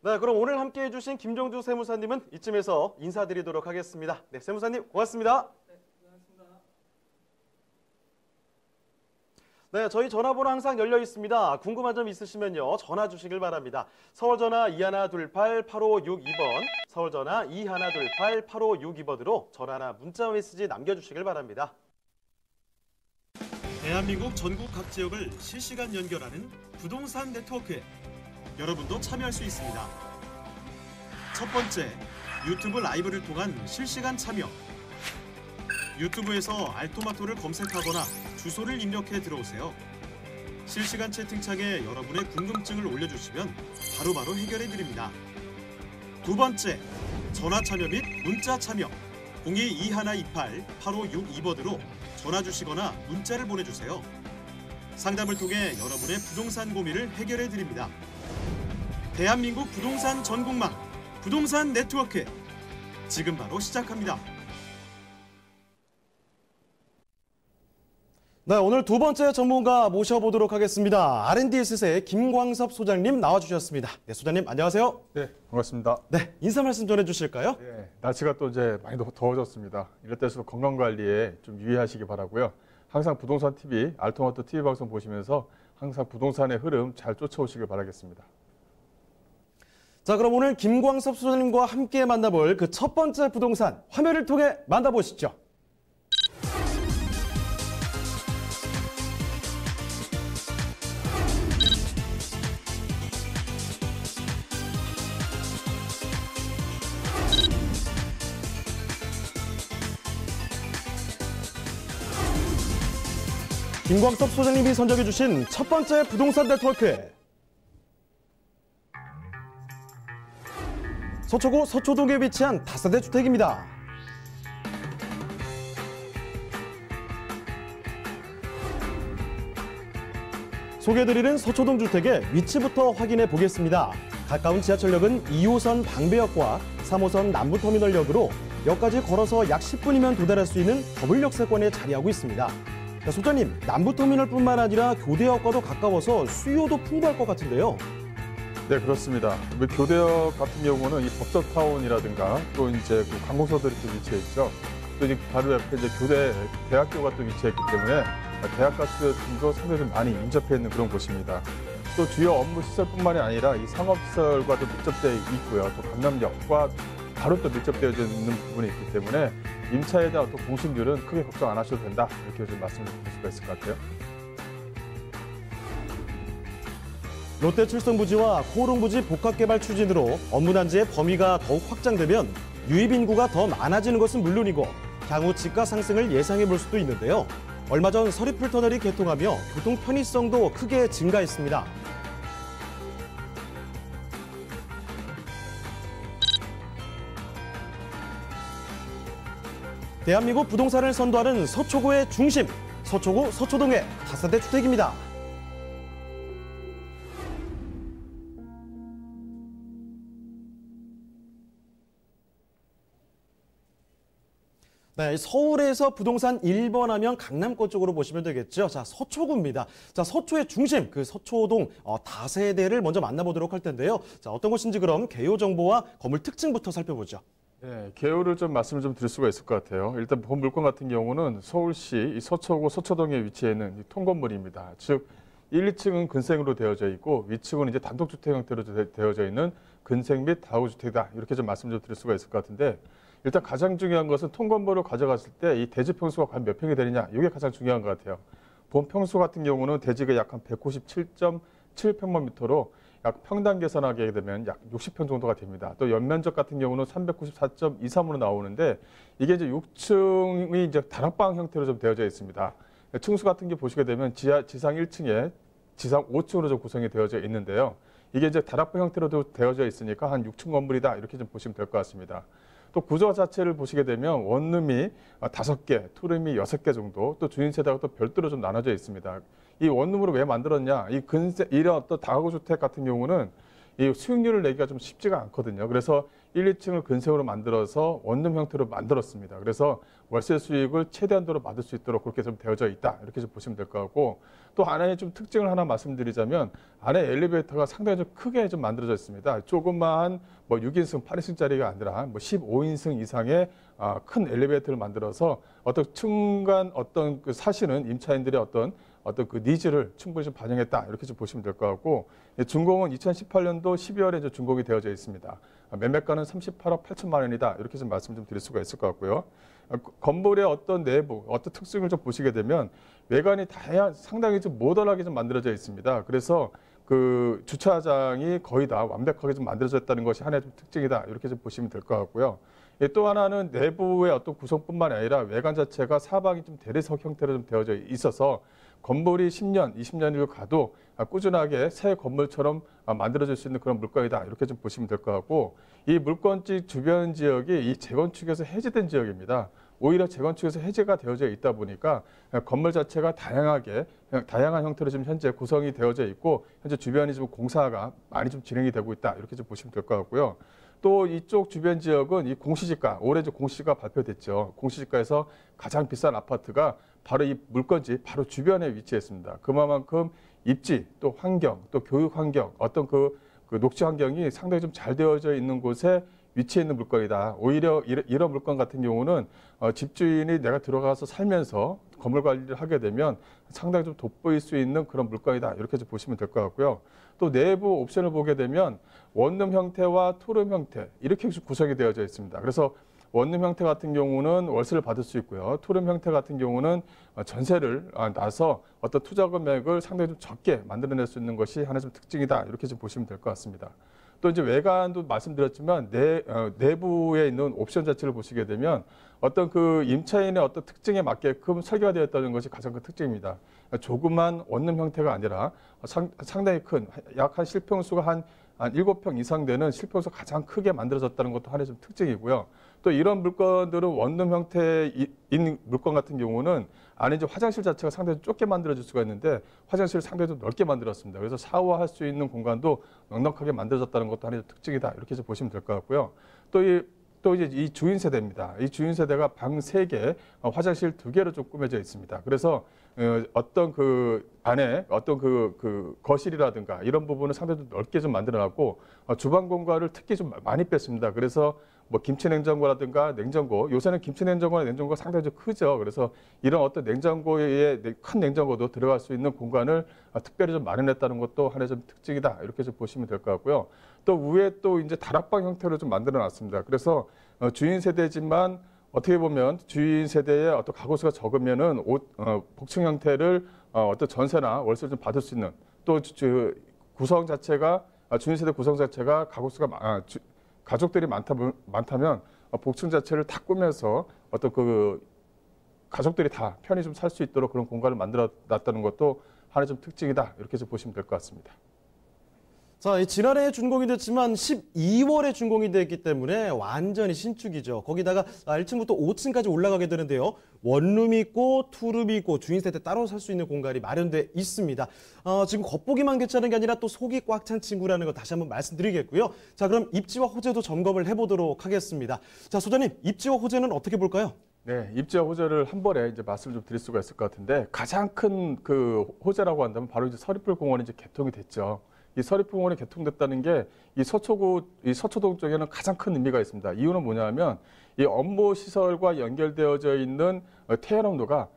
네, 그럼 오늘 함께해 주신 김정주 세무사님은 이쯤에서 인사드리도록 하겠습니다. 네, 세무사님 고맙습니다. 네, 저희 전화번호 항상 열려 있습니다. 궁금한 점 있으시면요, 전화 주시길 바랍니다. 서울전화 2128-8562번, 서울전화 2128-8562번으로 전화나 문자 메시지 남겨주시길 바랍니다. 대한민국 전국 각 지역을 실시간 연결하는 부동산 네트워크에 여러분도 참여할 수 있습니다. 첫 번째, 유튜브 라이브를 통한 실시간 참여. 유튜브에서 알토마토를 검색하거나 주소를 입력해 들어오세요. 실시간 채팅창에 여러분의 궁금증을 올려주시면 바로바로 해결해 드립니다. 두 번째, 전화 참여 및 문자 참여. 022128-8562번으로 전화 주시거나 문자를 보내주세요. 상담을 통해 여러분의 부동산 고민을 해결해 드립니다. 대한민국 부동산 전국망, 부동산 네트워크. 지금 바로 시작합니다. 네, 오늘 두 번째 전문가 모셔보도록 하겠습니다. R&D에셋의 김광섭 소장님 나와주셨습니다. 네, 소장님 안녕하세요. 네, 반갑습니다. 네, 인사 말씀 전해주실까요? 네, 날씨가 또 이제 많이 더워졌습니다. 이럴 때일수록 건강 관리에 좀 유의하시기 바라고요. 항상 부동산 TV, 알토마토 TV 방송 보시면서 항상 부동산의 흐름 잘 쫓아오시길 바라겠습니다. 자, 그럼 오늘 김광섭 소장님과 함께 만나볼 그 첫 번째 부동산 화면을 통해 만나보시죠. 김광섭 소장님이 선정해 주신 첫 번째 부동산 네트워크. 서초구 서초동에 위치한 다세대 주택입니다. 소개해드리는 서초동 주택의 위치부터 확인해 보겠습니다. 가까운 지하철역은 2호선 방배역과 3호선 남부터미널역으로 역까지 걸어서 약 10분이면 도달할 수 있는 더블역세권에 자리하고 있습니다. 자, 소장님, 남부터미널뿐만 아니라 교대역과도 가까워서 수요도 풍부할 것 같은데요. 네, 그렇습니다. 교대역 같은 경우는 이 법석타운이라든가 또 이제 그 관공서들이 또 위치해 있죠. 또 이제 바로 옆에 이제 교대 대학교가 또 위치해 있기 때문에 대학가스도 상당히 좀 많이 인접해 있는 그런 곳입니다. 또 주요 업무 시설뿐만이 아니라 이 상업시설과도 밀접되어 있고요. 또 강남역과 바로 또 밀접되어 있는 부분이 있기 때문에 임차에 대한 또 공실률은 크게 걱정 안 하셔도 된다. 이렇게 좀 말씀을 드릴 수가 있을 것 같아요. 롯데 칠성부지와 코오롱부지 복합개발 추진으로 업무 단지의 범위가 더욱 확장되면 유입 인구가 더 많아지는 것은 물론이고 향후 집가 상승을 예상해 볼 수도 있는데요. 얼마 전 서리풀 터널이 개통하며 교통 편의성도 크게 증가했습니다. 대한민국 부동산을 선도하는 서초구의 중심, 서초구 서초동의 다세대 주택입니다. 네, 서울에서 부동산 1번 하면 강남권 쪽으로 보시면 되겠죠. 자, 서초구입니다. 자, 서초의 중심, 그 서초동 다세대를 먼저 만나보도록 할 텐데요. 자, 어떤 곳인지 그럼 개요 정보와 건물 특징부터 살펴보죠. 네, 개요를 좀 말씀을 좀 드릴 수가 있을 것 같아요. 일단 본 물건 같은 경우는 서울시 이 서초구 서초동에 위치해 있는 이 통건물입니다. 즉 1, 2층은 근생으로 되어져 있고 위층은 이제 단독주택 형태로 되어져 있는 근생 및 다우주택이다. 이렇게 좀 말씀 좀 드릴 수가 있을 것 같은데 일단 가장 중요한 것은 통건물을 가져갔을 때 이 대지 평수가 과연 몇 평이 되느냐 이게 가장 중요한 것 같아요. 본 평수 같은 경우는 대지가 약 한 197.7평방미터로 약 평당 계산하게 되면 약 60평 정도가 됩니다. 또 연면적 같은 경우는 394.23으로 나오는데 이게 이제 6층이 이제 다락방 형태로 좀 되어져 있습니다. 층수 같은 게 보시게 되면 지상 1층에 지상 5층으로 좀 구성이 되어져 있는데요. 이게 이제 다락방 형태로 되어져 있으니까 한 6층 건물이다 이렇게 좀 보시면 될 것 같습니다. 또 구조 자체를 보시게 되면 원룸이 5개, 투룸이 6개 정도, 또 주인 세대가 또 별도로 좀 나눠져 있습니다. 이 원룸으로 왜 만들었냐? 이런 어떤 다가구 주택 같은 경우는 이 수익률을 내기가 좀 쉽지가 않거든요. 그래서 1, 2층을 근생으로 만들어서 원룸 형태로 만들었습니다. 그래서 월세 수익을 최대한도로 받을 수 있도록 그렇게 좀 되어져 있다. 이렇게 좀 보시면 될 것 같고, 또 안에 좀 특징을 하나 말씀드리자면 안에 엘리베이터가 상당히 좀 크게 좀 만들어져 있습니다. 조그마한 뭐 6인승, 8인승짜리가 아니라 뭐 15인승 이상의 큰 엘리베이터를 만들어서 어떤 층간 어떤 그 사시는 임차인들의 어떤 그 니즈를 충분히 좀 반영했다. 이렇게 좀 보시면 될 것 같고, 준공은 2018년도 12월에 이제 준공이 되어져 있습니다. 매매가는 38억 8천만 원이다. 이렇게 좀 말씀 좀 드릴 수가 있을 것 같고요. 건물의 어떤 내부, 어떤 특징을 좀 보시게 되면 외관이 상당히 좀 모던하게 좀 만들어져 있습니다. 그래서 그 주차장이 거의 다 완벽하게 좀 만들어졌다는 것이 하나의 좀 특징이다. 이렇게 좀 보시면 될 것 같고요. 또 하나는 내부의 어떤 구성뿐만 아니라 외관 자체가 사방이 좀 대리석 형태로 좀 되어져 있어서 건물이 10년, 20년을 가도 꾸준하게 새 건물처럼 만들어질 수 있는 그런 물건이다. 이렇게 좀 보시면 될 것 같고, 이 물건지 주변 지역이 이 재건축에서 해제된 지역입니다. 오히려 재건축에서 해제가 되어져 있다 보니까 건물 자체가 다양한 형태로 지금 현재 구성이 되어져 있고, 현재 주변이 좀 공사가 많이 좀 진행이 되고 있다. 이렇게 좀 보시면 될 것 같고요. 또 이쪽 주변 지역은 이 공시지가, 올해 공시지가 발표됐죠. 공시지가에서 가장 비싼 아파트가 바로 이 물건지 바로 주변에 위치했습니다. 그만큼 입지, 또 환경, 또 교육 환경, 어떤 그 녹지 환경이 상당히 좀 잘 되어져 있는 곳에 위치해 있는 물건이다. 오히려 이런 물건 같은 경우는 집주인이 내가 들어가서 살면서 건물 관리를 하게 되면 상당히 좀 돋보일 수 있는 그런 물건이다. 이렇게 좀 보시면 될 것 같고요. 또 내부 옵션을 보게 되면 원룸 형태와 투룸 형태 이렇게 구성이 되어져 있습니다. 그래서 원룸 형태 같은 경우는 월세를 받을 수 있고요. 투룸 형태 같은 경우는 전세를 나서 어떤 투자 금액을 상당히 좀 적게 만들어낼 수 있는 것이 하나의 좀 특징이다. 이렇게 좀 보시면 될 것 같습니다. 또 이제 외관도 말씀드렸지만 내부에 있는 옵션 자체를 보시게 되면 어떤 그 임차인의 어떤 특징에 맞게끔 설계가 되어 있다는 것이 가장 큰 특징입니다. 조그만 원룸 형태가 아니라 상당히 큰 약 한 실평수가 한 7평 이상 되는 실평수가 가장 크게 만들어졌다는 것도 하나의 좀 특징이고요. 또 이런 물건들은 원룸 형태인 물건 같은 경우는 안에 이제 화장실 자체가 상당히 좁게 만들어질 수가 있는데 화장실을 상당히 좀 넓게 만들었습니다. 그래서 샤워할 수 있는 공간도 넉넉하게 만들어졌다는 것도 하나의 특징이다. 이렇게 보시면 될 것 같고요. 또 이제 이 주인 세대입니다. 이 주인 세대가 방 3개, 화장실 2개로 좀 꾸며져 있습니다. 그래서 어떤 그 안에 어떤 그 거실이라든가 이런 부분을 상당히 좀 넓게 좀 만들어놨고 주방 공간을 특히 좀 많이 뺐습니다. 그래서 뭐 김치 냉장고라든가 냉장고, 요새는 김치 냉장고나 냉장고가 상당히 좀 크죠. 그래서 이런 어떤 냉장고에 큰 냉장고도 들어갈 수 있는 공간을 특별히 좀 마련했다는 것도 하나의 좀 특징이다. 이렇게 좀 보시면 될 것 같고요. 또 위에 또 이제 다락방 형태로 좀 만들어 놨습니다. 그래서 주인 세대지만 어떻게 보면 주인 세대의 어떤 가구수가 적으면은 복층 형태를 어떤 전세나 월세를 좀 받을 수 있는, 또 구성 자체가 주인 세대 구성 자체가 가구수가 가족들이 많다면 복층 자체를 다 꾸며서 어떤 그 가족들이 다 편히 좀 살 수 있도록 그런 공간을 만들어 놨다는 것도 하나의 좀 특징이다. 이렇게 좀 보시면 될 것 같습니다. 자, 지난해 준공이 됐지만 12월에 준공이 됐기 때문에 완전히 신축이죠. 거기다가 1층부터 5층까지 올라가게 되는데요. 원룸이 있고 투룸이 있고 주인 세대 따로 살 수 있는 공간이 마련돼 있습니다. 지금 겉보기만 괜찮은 게 아니라 또 속이 꽉 찬 친구라는 거 다시 한번 말씀드리겠고요. 자, 그럼 입지와 호재도 점검을 해보도록 하겠습니다. 자, 소장님, 입지와 호재는 어떻게 볼까요? 네, 입지와 호재를 한 번에 이제 말씀을 좀 드릴 수가 있을 것 같은데, 가장 큰 그 호재라고 한다면 바로 이제 서리풀 공원이 이제 개통이 됐죠. 이 서리풀 공원이 개통됐다는 게 이 서초동 쪽에는 가장 큰 의미가 있습니다. 이유는 뭐냐면 이 업무 시설과 연결되어져 있는 태안함로가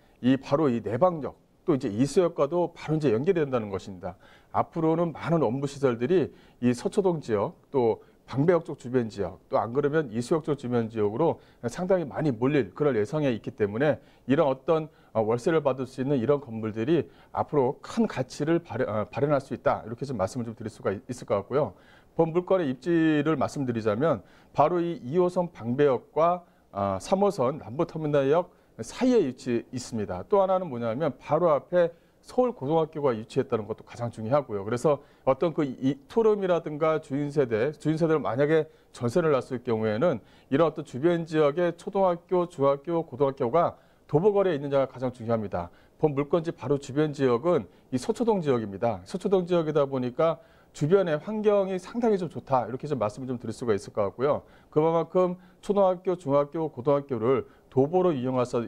바로 이 내방역, 또 이제 이수역과도 바로 이제 연결이 된다는 것입니다. 앞으로는 많은 업무 시설들이 이 서초동 지역, 또 방배역 쪽 주변 지역, 또 안 그러면 이수역 쪽 주변 지역으로 상당히 많이 몰릴 그런 예상에 있기 때문에 이런 어떤 월세를 받을 수 있는 이런 건물들이 앞으로 큰 가치를 발현할 수 있다. 이렇게 좀 말씀을 좀 드릴 수가 있을 것 같고요. 본 물건의 입지를 말씀드리자면 바로 이 2호선 방배역과 3호선 남부터미널역 사이에 위치해 있습니다. 또 하나는 뭐냐면 바로 앞에 서울고등학교가 위치했다는 것도 가장 중요하고요. 그래서 어떤 이 투룸이라든가 주인세대를 만약에 전세를 놨을 경우에는 이런 어떤 주변 지역의 초등학교, 중학교, 고등학교가 도보거리에 있느냐가 가장 중요합니다. 본 물건지 바로 주변 지역은 이 서초동 지역입니다. 서초동 지역이다 보니까 주변의 환경이 상당히 좀 좋다. 이렇게 좀 말씀을 좀 드릴 수가 있을 것 같고요. 그만큼 초등학교, 중학교, 고등학교를 도보로 이용할 수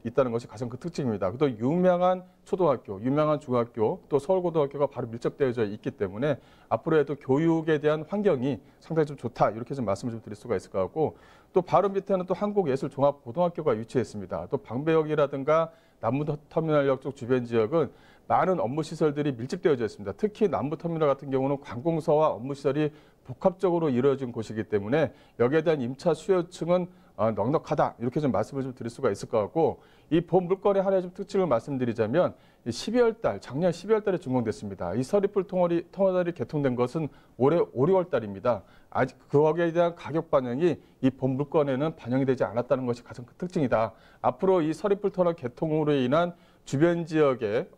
있다는 것이 가장 큰 특징입니다. 또 유명한 초등학교, 유명한 중학교, 또 서울고등학교가 바로 밀접되어져 있기 때문에 앞으로에도 교육에 대한 환경이 상당히 좀 좋다. 이렇게 좀 말씀을 좀 드릴 수가 있을 것 같고 또 바로 밑에는 또 한국예술종합고등학교가 위치했습니다. 또 방배역이라든가 남부터미널역 쪽 주변 지역은 많은 업무시설들이 밀집되어져 있습니다. 특히 남부터미널 같은 경우는 관공서와 업무시설이 복합적으로 이루어진 곳이기 때문에 여기에 대한 임차 수요층은 넉넉하다. 이렇게 좀 말씀을 좀 드릴 수가 있을 것 같고 이 본 물건의 하나의 좀 특징을 말씀드리자면 12월 달, 작년 12월 달에 준공됐습니다. 이 서리풀 터미널이 개통된 것은 올해 5, 6월 달입니다. 아직 거기에 대한 가격 반영이 이 본 물건에는 반영이 되지 않았다는 것이 가장 큰 특징이다. 앞으로 이 서리풀 터미널 개통으로 인한 주변 지역의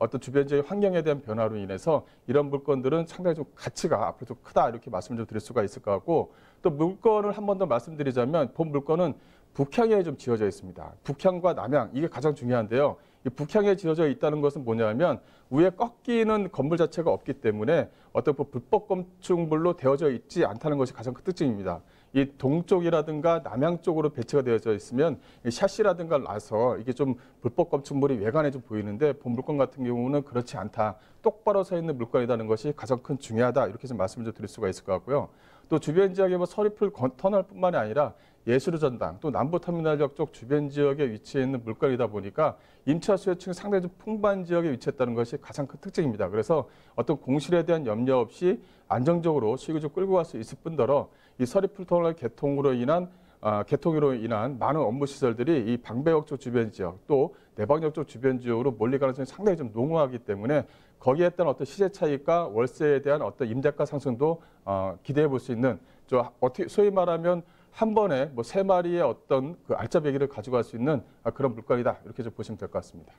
환경에 대한 변화로 인해서 이런 물건들은 상당히 좀 가치가 앞으로 좀 크다 이렇게 말씀을 좀 드릴 수가 있을 것 같고 또 물건을 한 번 더 말씀드리자면 본 물건은 북향에 좀 지어져 있습니다. 북향과 남향 이게 가장 중요한데요. 이 북향에 지어져 있다는 것은 뭐냐면 위에 꺾이는 건물 자체가 없기 때문에 어떤 불법 건축물로 되어져 있지 않다는 것이 가장 큰 특징입니다. 이 동쪽이라든가 남향 쪽으로 배치가 되어져 있으면 샤시라든가 나서 이게 좀 불법 건축물이 외관에 좀 보이는데 본 물건 같은 경우는 그렇지 않다. 똑바로 서 있는 물건이라는 것이 가장 큰 중요하다. 이렇게 좀 말씀을 좀 드릴 수가 있을 것 같고요. 또 주변 지역에 서리풀 터널뿐만이 아니라 예술의 전당 또 남부터미널역 쪽 주변 지역에 위치해 있는 물건이다 보니까 임차 수요층이 상당히 좀 풍부한 지역에 위치했다는 것이 가장 큰 특징입니다. 그래서 어떤 공실에 대한 염려 없이 안정적으로 수익을 좀 끌고 갈 수 있을 뿐더러 이 서리풀 터널 개통으로 인한 많은 업무 시설들이 이 방배역 쪽 주변 지역 또 내방역 쪽 주변 지역으로 몰릴 가능성이 상당히 좀 농후하기 때문에 거기에 따른 어떤 시세 차익과 월세에 대한 어떤 임대가 상승도 기대해 볼 수 있는 소위 말하면 한 번에 뭐 3마리의 어떤 그 알짜배기를 가져갈 수 있는 그런 물건이다 이렇게 좀 보시면 될 것 같습니다.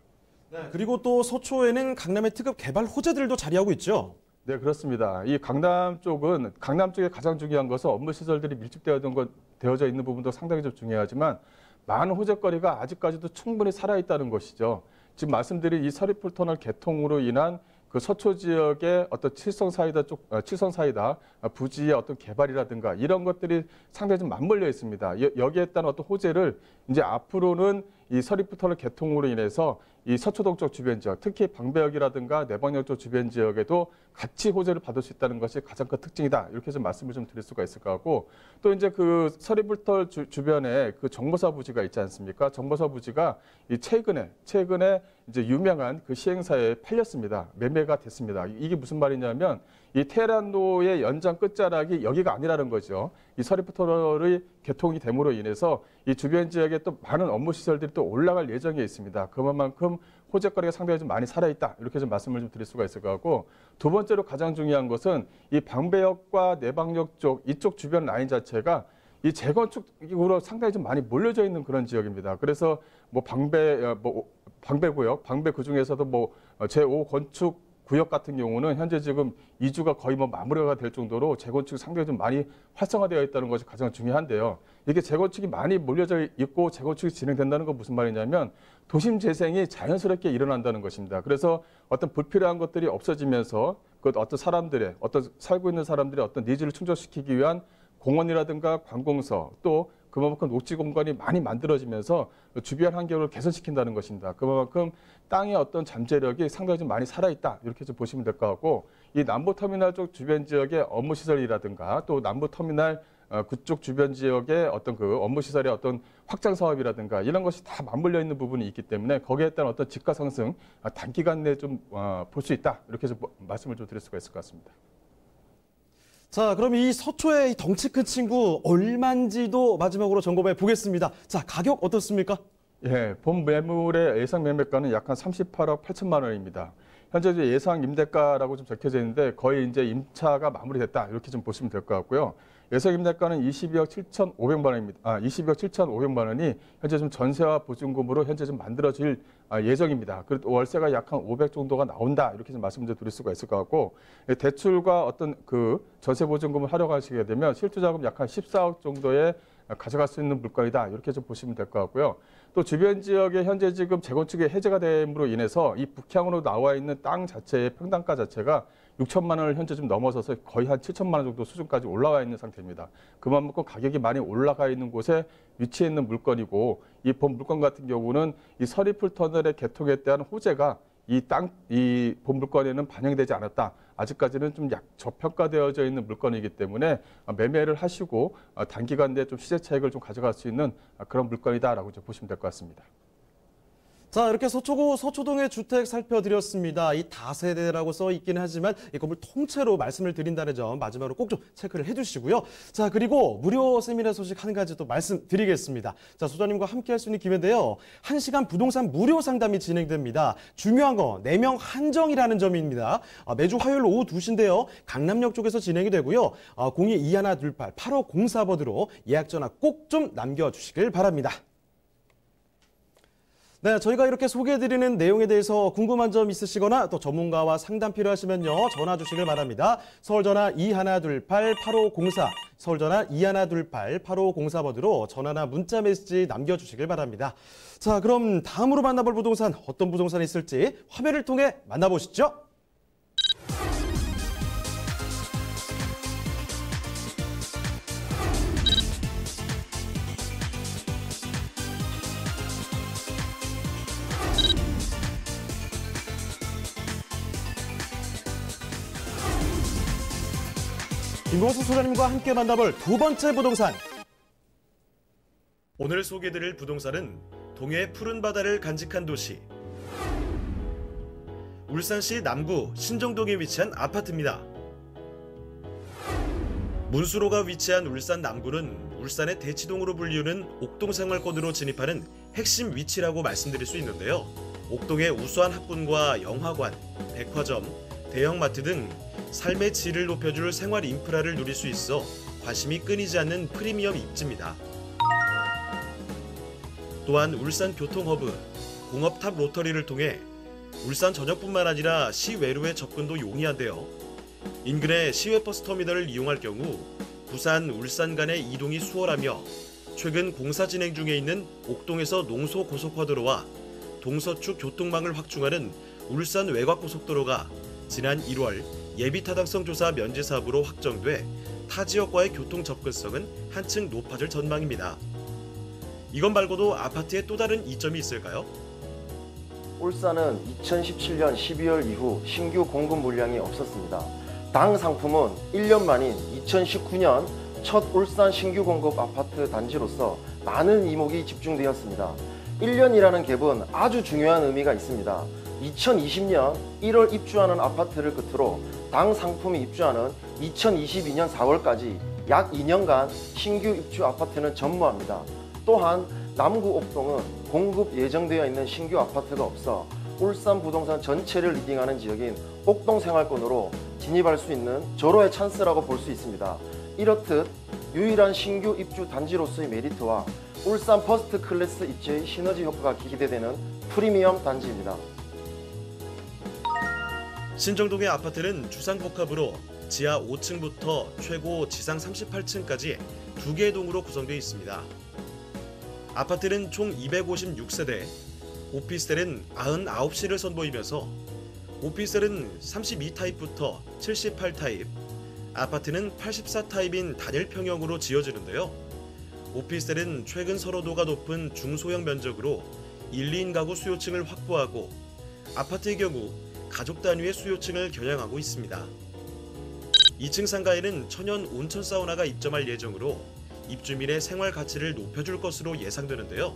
네, 그리고 또 서초에는 강남의 특급 개발 호재들도 자리하고 있죠. 네, 그렇습니다. 이 강남 쪽에 가장 중요한 것은 업무 시설들이 밀집되어져 있는 부분도 상당히 좀 중요하지만 많은 호재거리가 아직까지도 충분히 살아있다는 것이죠. 지금 말씀드린 이 서리풀 터널 개통으로 인한 그 서초 지역의 어떤 칠성사이다 부지의 어떤 개발이라든가 이런 것들이 상당히 좀 맞물려 있습니다. 여기에 따른 어떤 호재를 이제 앞으로는 이 서리풀 터널 개통으로 인해서 이 서초동 쪽 주변 지역, 특히 방배역이라든가 내방역 쪽 주변 지역에도 같이 호재를 받을 수 있다는 것이 가장 큰 특징이다. 이렇게 좀 말씀을 좀 드릴 수가 있을 것 같고 또 이제 그 서리풀 터널 주변에 그 정보사 부지가 있지 않습니까? 정보사 부지가 이 최근에 이제 유명한 그 시행사에 팔렸습니다. 매매가 됐습니다. 이게 무슨 말이냐면 이 테헤란로의 연장 끝자락이 여기가 아니라는 거죠. 이 서리풀 터널의 개통이 됨으로 인해서 이 주변 지역에 또 많은 업무 시설들이 또 올라갈 예정에 있습니다. 그만큼 호재거리가 상당히 좀 많이 살아있다. 이렇게 좀 말씀을 좀 드릴 수가 있을 것 같고 두 번째로 가장 중요한 것은 이 방배역과 내방역 쪽 이쪽 주변 라인 자체가 이 재건축으로 상당히 좀 많이 몰려져 있는 그런 지역입니다. 그래서 뭐 방배구역, 방배 그 중에서도 뭐 제5 건축 구역 같은 경우는 현재 지금 이주가 거의 뭐 마무리가 될 정도로 재건축이 상당히 좀 많이 활성화되어 있다는 것이 가장 중요한데요. 이게 재건축이 많이 몰려져 있고 재건축이 진행된다는 건 무슨 말이냐면 도심 재생이 자연스럽게 일어난다는 것입니다. 그래서 어떤 불필요한 것들이 없어지면서 그 어떤 살고 있는 사람들의 어떤 니즈를 충족시키기 위한 공원이라든가 관공서 또 그만큼 녹지 공간이 많이 만들어지면서 주변 환경을 개선시킨다는 것입니다. 그만큼 땅의 어떤 잠재력이 상당히 좀 많이 살아있다. 이렇게 좀 보시면 될 것 같고 이 남부터미널 쪽 주변 지역의 업무시설이라든가 또 남부터미널 그쪽 주변 지역의 어떤 그 업무시설의 어떤 확장 사업이라든가 이런 것이 다 맞물려 있는 부분이 있기 때문에 거기에 따른 어떤 집가 상승 단기간 내에 좀 볼 수 있다. 이렇게 좀 말씀을 좀 드릴 수가 있을 것 같습니다. 자, 그럼 이 서초의 이 덩치 큰 친구 얼마인지도 마지막으로 점검해 보겠습니다. 자, 가격 어떻습니까? 예, 본 매물의 예상 매매가는 약 한 38억 8천만 원입니다. 현재 이제 예상 임대가라고 좀 적혀져 있는데 거의 이제 임차가 마무리됐다 이렇게 좀 보시면 될 것 같고요. 예상 임대가는 22억 7,500만 원입니다. 22억 7,500만 원이 현재 좀 전세와 보증금으로 현재 좀 만들어질 예정입니다. 그리고 월세가 약 한 500 정도가 나온다 이렇게 좀 말씀을 드릴 수가 있을 것 같고, 대출과 어떤 그 전세 보증금을 활용하시게 되면 실투자금 약 한 14억 정도의 가져갈 수 있는 물건이다 이렇게 좀 보시면 될 것 같고요. 또 주변 지역에 현재 지금 재건축이 해제가 됨으로 인해서 이 북향으로 나와 있는 땅 자체의 평당가 자체가 6천만 원을 현재 좀 넘어서서 거의 한 7천만 원 정도 수준까지 올라와 있는 상태입니다. 그만큼 가격이 많이 올라가 있는 곳에 위치해 있는 물건이고, 이 본 물건 같은 경우는 이 서리풀 터널의 개통에 대한 호재가 이 본 물건에는 반영되지 않았다. 아직까지는 좀 저평가되어져 있는 물건이기 때문에 매매를 하시고 단기간 내에 좀 시세 차익을 좀 가져갈 수 있는 그런 물건이다라고 좀 보시면 될 것 같습니다. 자, 이렇게 서초구 서초동의 주택 살펴드렸습니다. 이 다세대라고 써 있기는 하지만 이 건물 통째로 말씀을 드린다는 점 마지막으로 꼭 좀 체크를 해주시고요. 자, 그리고 무료 세미나 소식 한 가지 또 말씀드리겠습니다. 자, 소장님과 함께 할 수 있는 기회인데요. 1시간 부동산 무료 상담이 진행됩니다. 중요한 건 4명 한정이라는 점입니다. 매주 화요일 오후 2시인데요. 강남역 쪽에서 진행이 되고요. 02-2128-8504번으로 예약 전화 꼭 좀 남겨주시길 바랍니다. 네, 저희가 이렇게 소개해드리는 내용에 대해서 궁금한 점 있으시거나 또 전문가와 상담 필요하시면요. 전화 주시길 바랍니다. 서울전화 2128-8504, 서울전화 2128-8504번으로 전화나 문자 메시지 남겨주시길 바랍니다. 자, 그럼 다음으로 만나볼 부동산 어떤 부동산이 있을지 화면을 통해 만나보시죠. 김봉수 소장님과 함께 만나볼 두 번째 부동산. 오늘 소개드릴 부동산은 동해 푸른 바다를 간직한 도시 울산시 남구 신정동에 위치한 아파트입니다. 문수로가 위치한 울산 남구는 울산의 대치동으로 불리우는 옥동생활권으로 진입하는 핵심 위치라고 말씀드릴 수 있는데요. 옥동의 우수한 학군과 영화관, 백화점, 대형마트 등 삶의 질을 높여줄 생활 인프라를 누릴 수 있어 관심이 끊이지 않는 프리미엄 입지입니다. 또한 울산 교통허브, 공업탑 로터리를 통해 울산 전역뿐만 아니라 시외로의 접근도 용이한데요. 인근의 시외버스 터미널을 이용할 경우 부산, 울산 간의 이동이 수월하며 최근 공사 진행 중에 있는 옥동에서 농소 고속화도로와 동서축 교통망을 확충하는 울산 외곽고속도로가 지난 1월 예비타당성 조사 면제 사업으로 확정돼 타 지역과의 교통 접근성은 한층 높아질 전망입니다. 이것 말고도 아파트에 또 다른 이점이 있을까요? 울산은 2017년 12월 이후 신규 공급 물량이 없었습니다. 당 상품은 1년 만인 2019년 첫 울산 신규 공급 아파트 단지로서 많은 이목이 집중되었습니다. 1년이라는 갭은 아주 중요한 의미가 있습니다. 2020년 1월 입주하는 아파트를 끝으로 당 상품이 입주하는 2022년 4월까지 약 2년간 신규 입주 아파트는 전무합니다. 또한 남구 옥동은 공급 예정되어 있는 신규 아파트가 없어 울산 부동산 전체를 리딩하는 지역인 옥동 생활권으로 진입할 수 있는 절호의 찬스라고 볼 수 있습니다. 이렇듯 유일한 신규 입주 단지로서의 메리트와 울산 퍼스트 클래스 입지의 시너지 효과가 기대되는 프리미엄 단지입니다. 신정동의 아파트는 주상복합으로 지하 5층부터 최고 지상 38층까지 2개의 동으로 구성되어 있습니다. 아파트는 총 256세대, 오피스텔은 99실을 선보이면서 오피스텔은 32타입부터 78타입, 아파트는 84타입인 단일 평형으로 지어지는데요. 오피스텔은 최근 선호도가 높은 중소형 면적으로 1, 2인 가구 수요층을 확보하고 아파트의 경우 가족 단위의 수요층을 겨냥하고 있습니다. 2층 상가에는 천연 온천 사우나가 입점할 예정으로 입주민의 생활 가치를 높여줄 것으로 예상되는데요.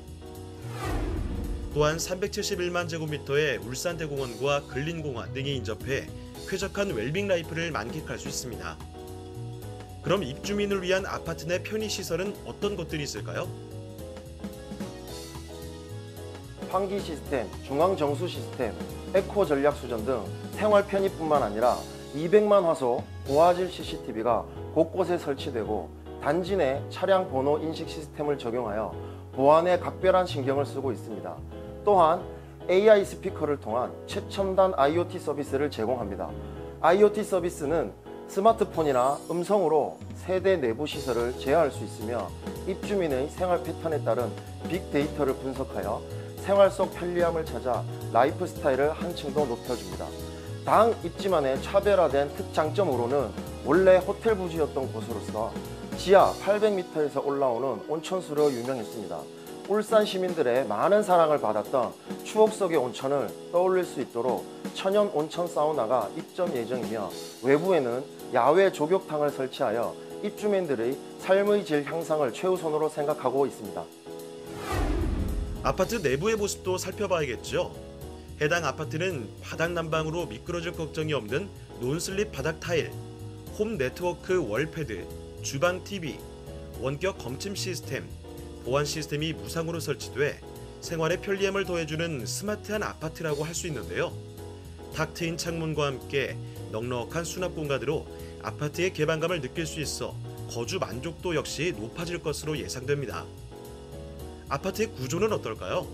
또한 371만 제곱미터의 울산대공원과 근린공원 등이 인접해 쾌적한 웰빙 라이프를 만끽할 수 있습니다. 그럼 입주민을 위한 아파트 내 편의시설은 어떤 것들이 있을까요? 환기 시스템, 중앙 정수 시스템, 에코 전략 수전 등 생활 편의뿐만 아니라 200만 화소 고화질 CCTV가 곳곳에 설치되고 단지 내 차량 번호 인식 시스템을 적용하여 보안에 각별한 신경을 쓰고 있습니다. 또한 AI 스피커를 통한 최첨단 IoT 서비스를 제공합니다. IoT 서비스는 스마트폰이나 음성으로 세대 내부 시설을 제어할 수 있으며 입주민의 생활 패턴에 따른 빅데이터를 분석하여 생활 속 편리함을 찾아 라이프 스타일을 한층 더 높여줍니다. 당 입지만의 차별화된 특장점으로는 원래 호텔 부지였던 곳으로서 지하 800m에서 올라오는 온천수로 유명했습니다. 울산 시민들의 많은 사랑을 받았던 추억 속의 온천을 떠올릴 수 있도록 천연 온천 사우나가 입점 예정이며 외부에는 야외 조격탕을 설치하여 입주민들의 삶의 질 향상을 최우선으로 생각하고 있습니다. 아파트 내부의 모습도 살펴봐야겠죠. 해당 아파트는 바닥 난방으로 미끄러질 걱정이 없는 논슬립 바닥 타일, 홈 네트워크 월패드, 주방 TV, 원격 검침 시스템, 보안 시스템이 무상으로 설치돼 생활의 편리함을 더해주는 스마트한 아파트라고 할 수 있는데요. 탁 트인 창문과 함께 넉넉한 수납 공간으로 아파트의 개방감을 느낄 수 있어 거주 만족도 역시 높아질 것으로 예상됩니다. 아파트의 구조는 어떨까요?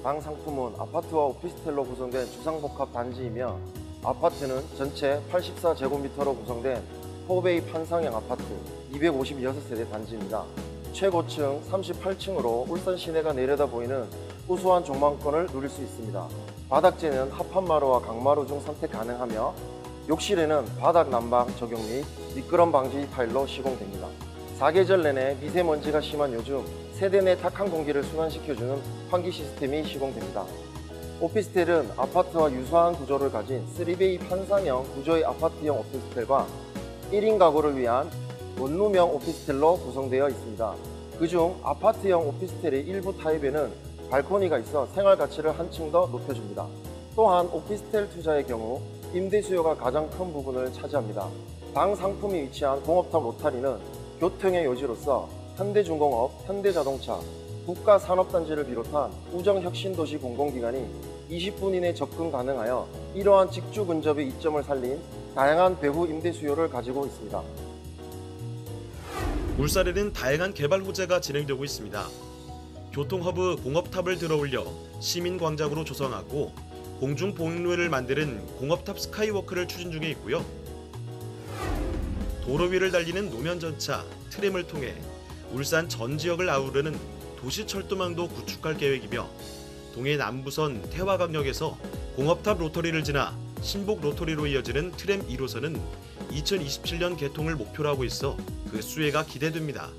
당 상품은 아파트와 오피스텔로 구성된 주상복합 단지이며 아파트는 전체 84제곱미터로 구성된 4베이 판상형 아파트 256세대 단지입니다. 최고층 38층으로 울산 시내가 내려다보이는 우수한 조망권을 누릴 수 있습니다. 바닥재는 합판마루와 강마루 중 선택 가능하며 욕실에는 바닥 난방 적용 및 미끄럼 방지 타일로 시공됩니다. 사계절 내내 미세먼지가 심한 요즘 세대 내 탁한 공기를 순환시켜주는 환기 시스템이 시공됩니다. 오피스텔은 아파트와 유사한 구조를 가진 3베이 판상형 구조의 아파트형 오피스텔과 1인 가구를 위한 원룸형 오피스텔로 구성되어 있습니다. 그중 아파트형 오피스텔의 일부 타입에는 발코니가 있어 생활 가치를 한층 더 높여줍니다. 또한 오피스텔 투자의 경우 임대 수요가 가장 큰 부분을 차지합니다. 당 상품이 위치한 공업탑 로타리는 교통의 요지로서 현대중공업, 현대자동차, 국가산업단지를 비롯한 우정혁신도시 공공기관이 20분 이내 접근 가능하여 이러한 직주 근접의 이점을 살린 다양한 배후 임대 수요를 가지고 있습니다. 울산에는 다양한 개발 호재가 진행되고 있습니다. 교통허브 공업탑을 들어올려 시민광장으로 조성하고 공중보행로를 만드는 공업탑 스카이워크를 추진 중에 있고요. 도로 위를 달리는 노면전차, 트램을 통해 울산 전 지역을 아우르는 도시철도망도 구축할 계획이며 동해 남부선 태화강역에서 공업탑 로터리를 지나 신복 로터리로 이어지는 트램 1호선은 2027년 개통을 목표로 하고 있어 그 수혜가 기대됩니다.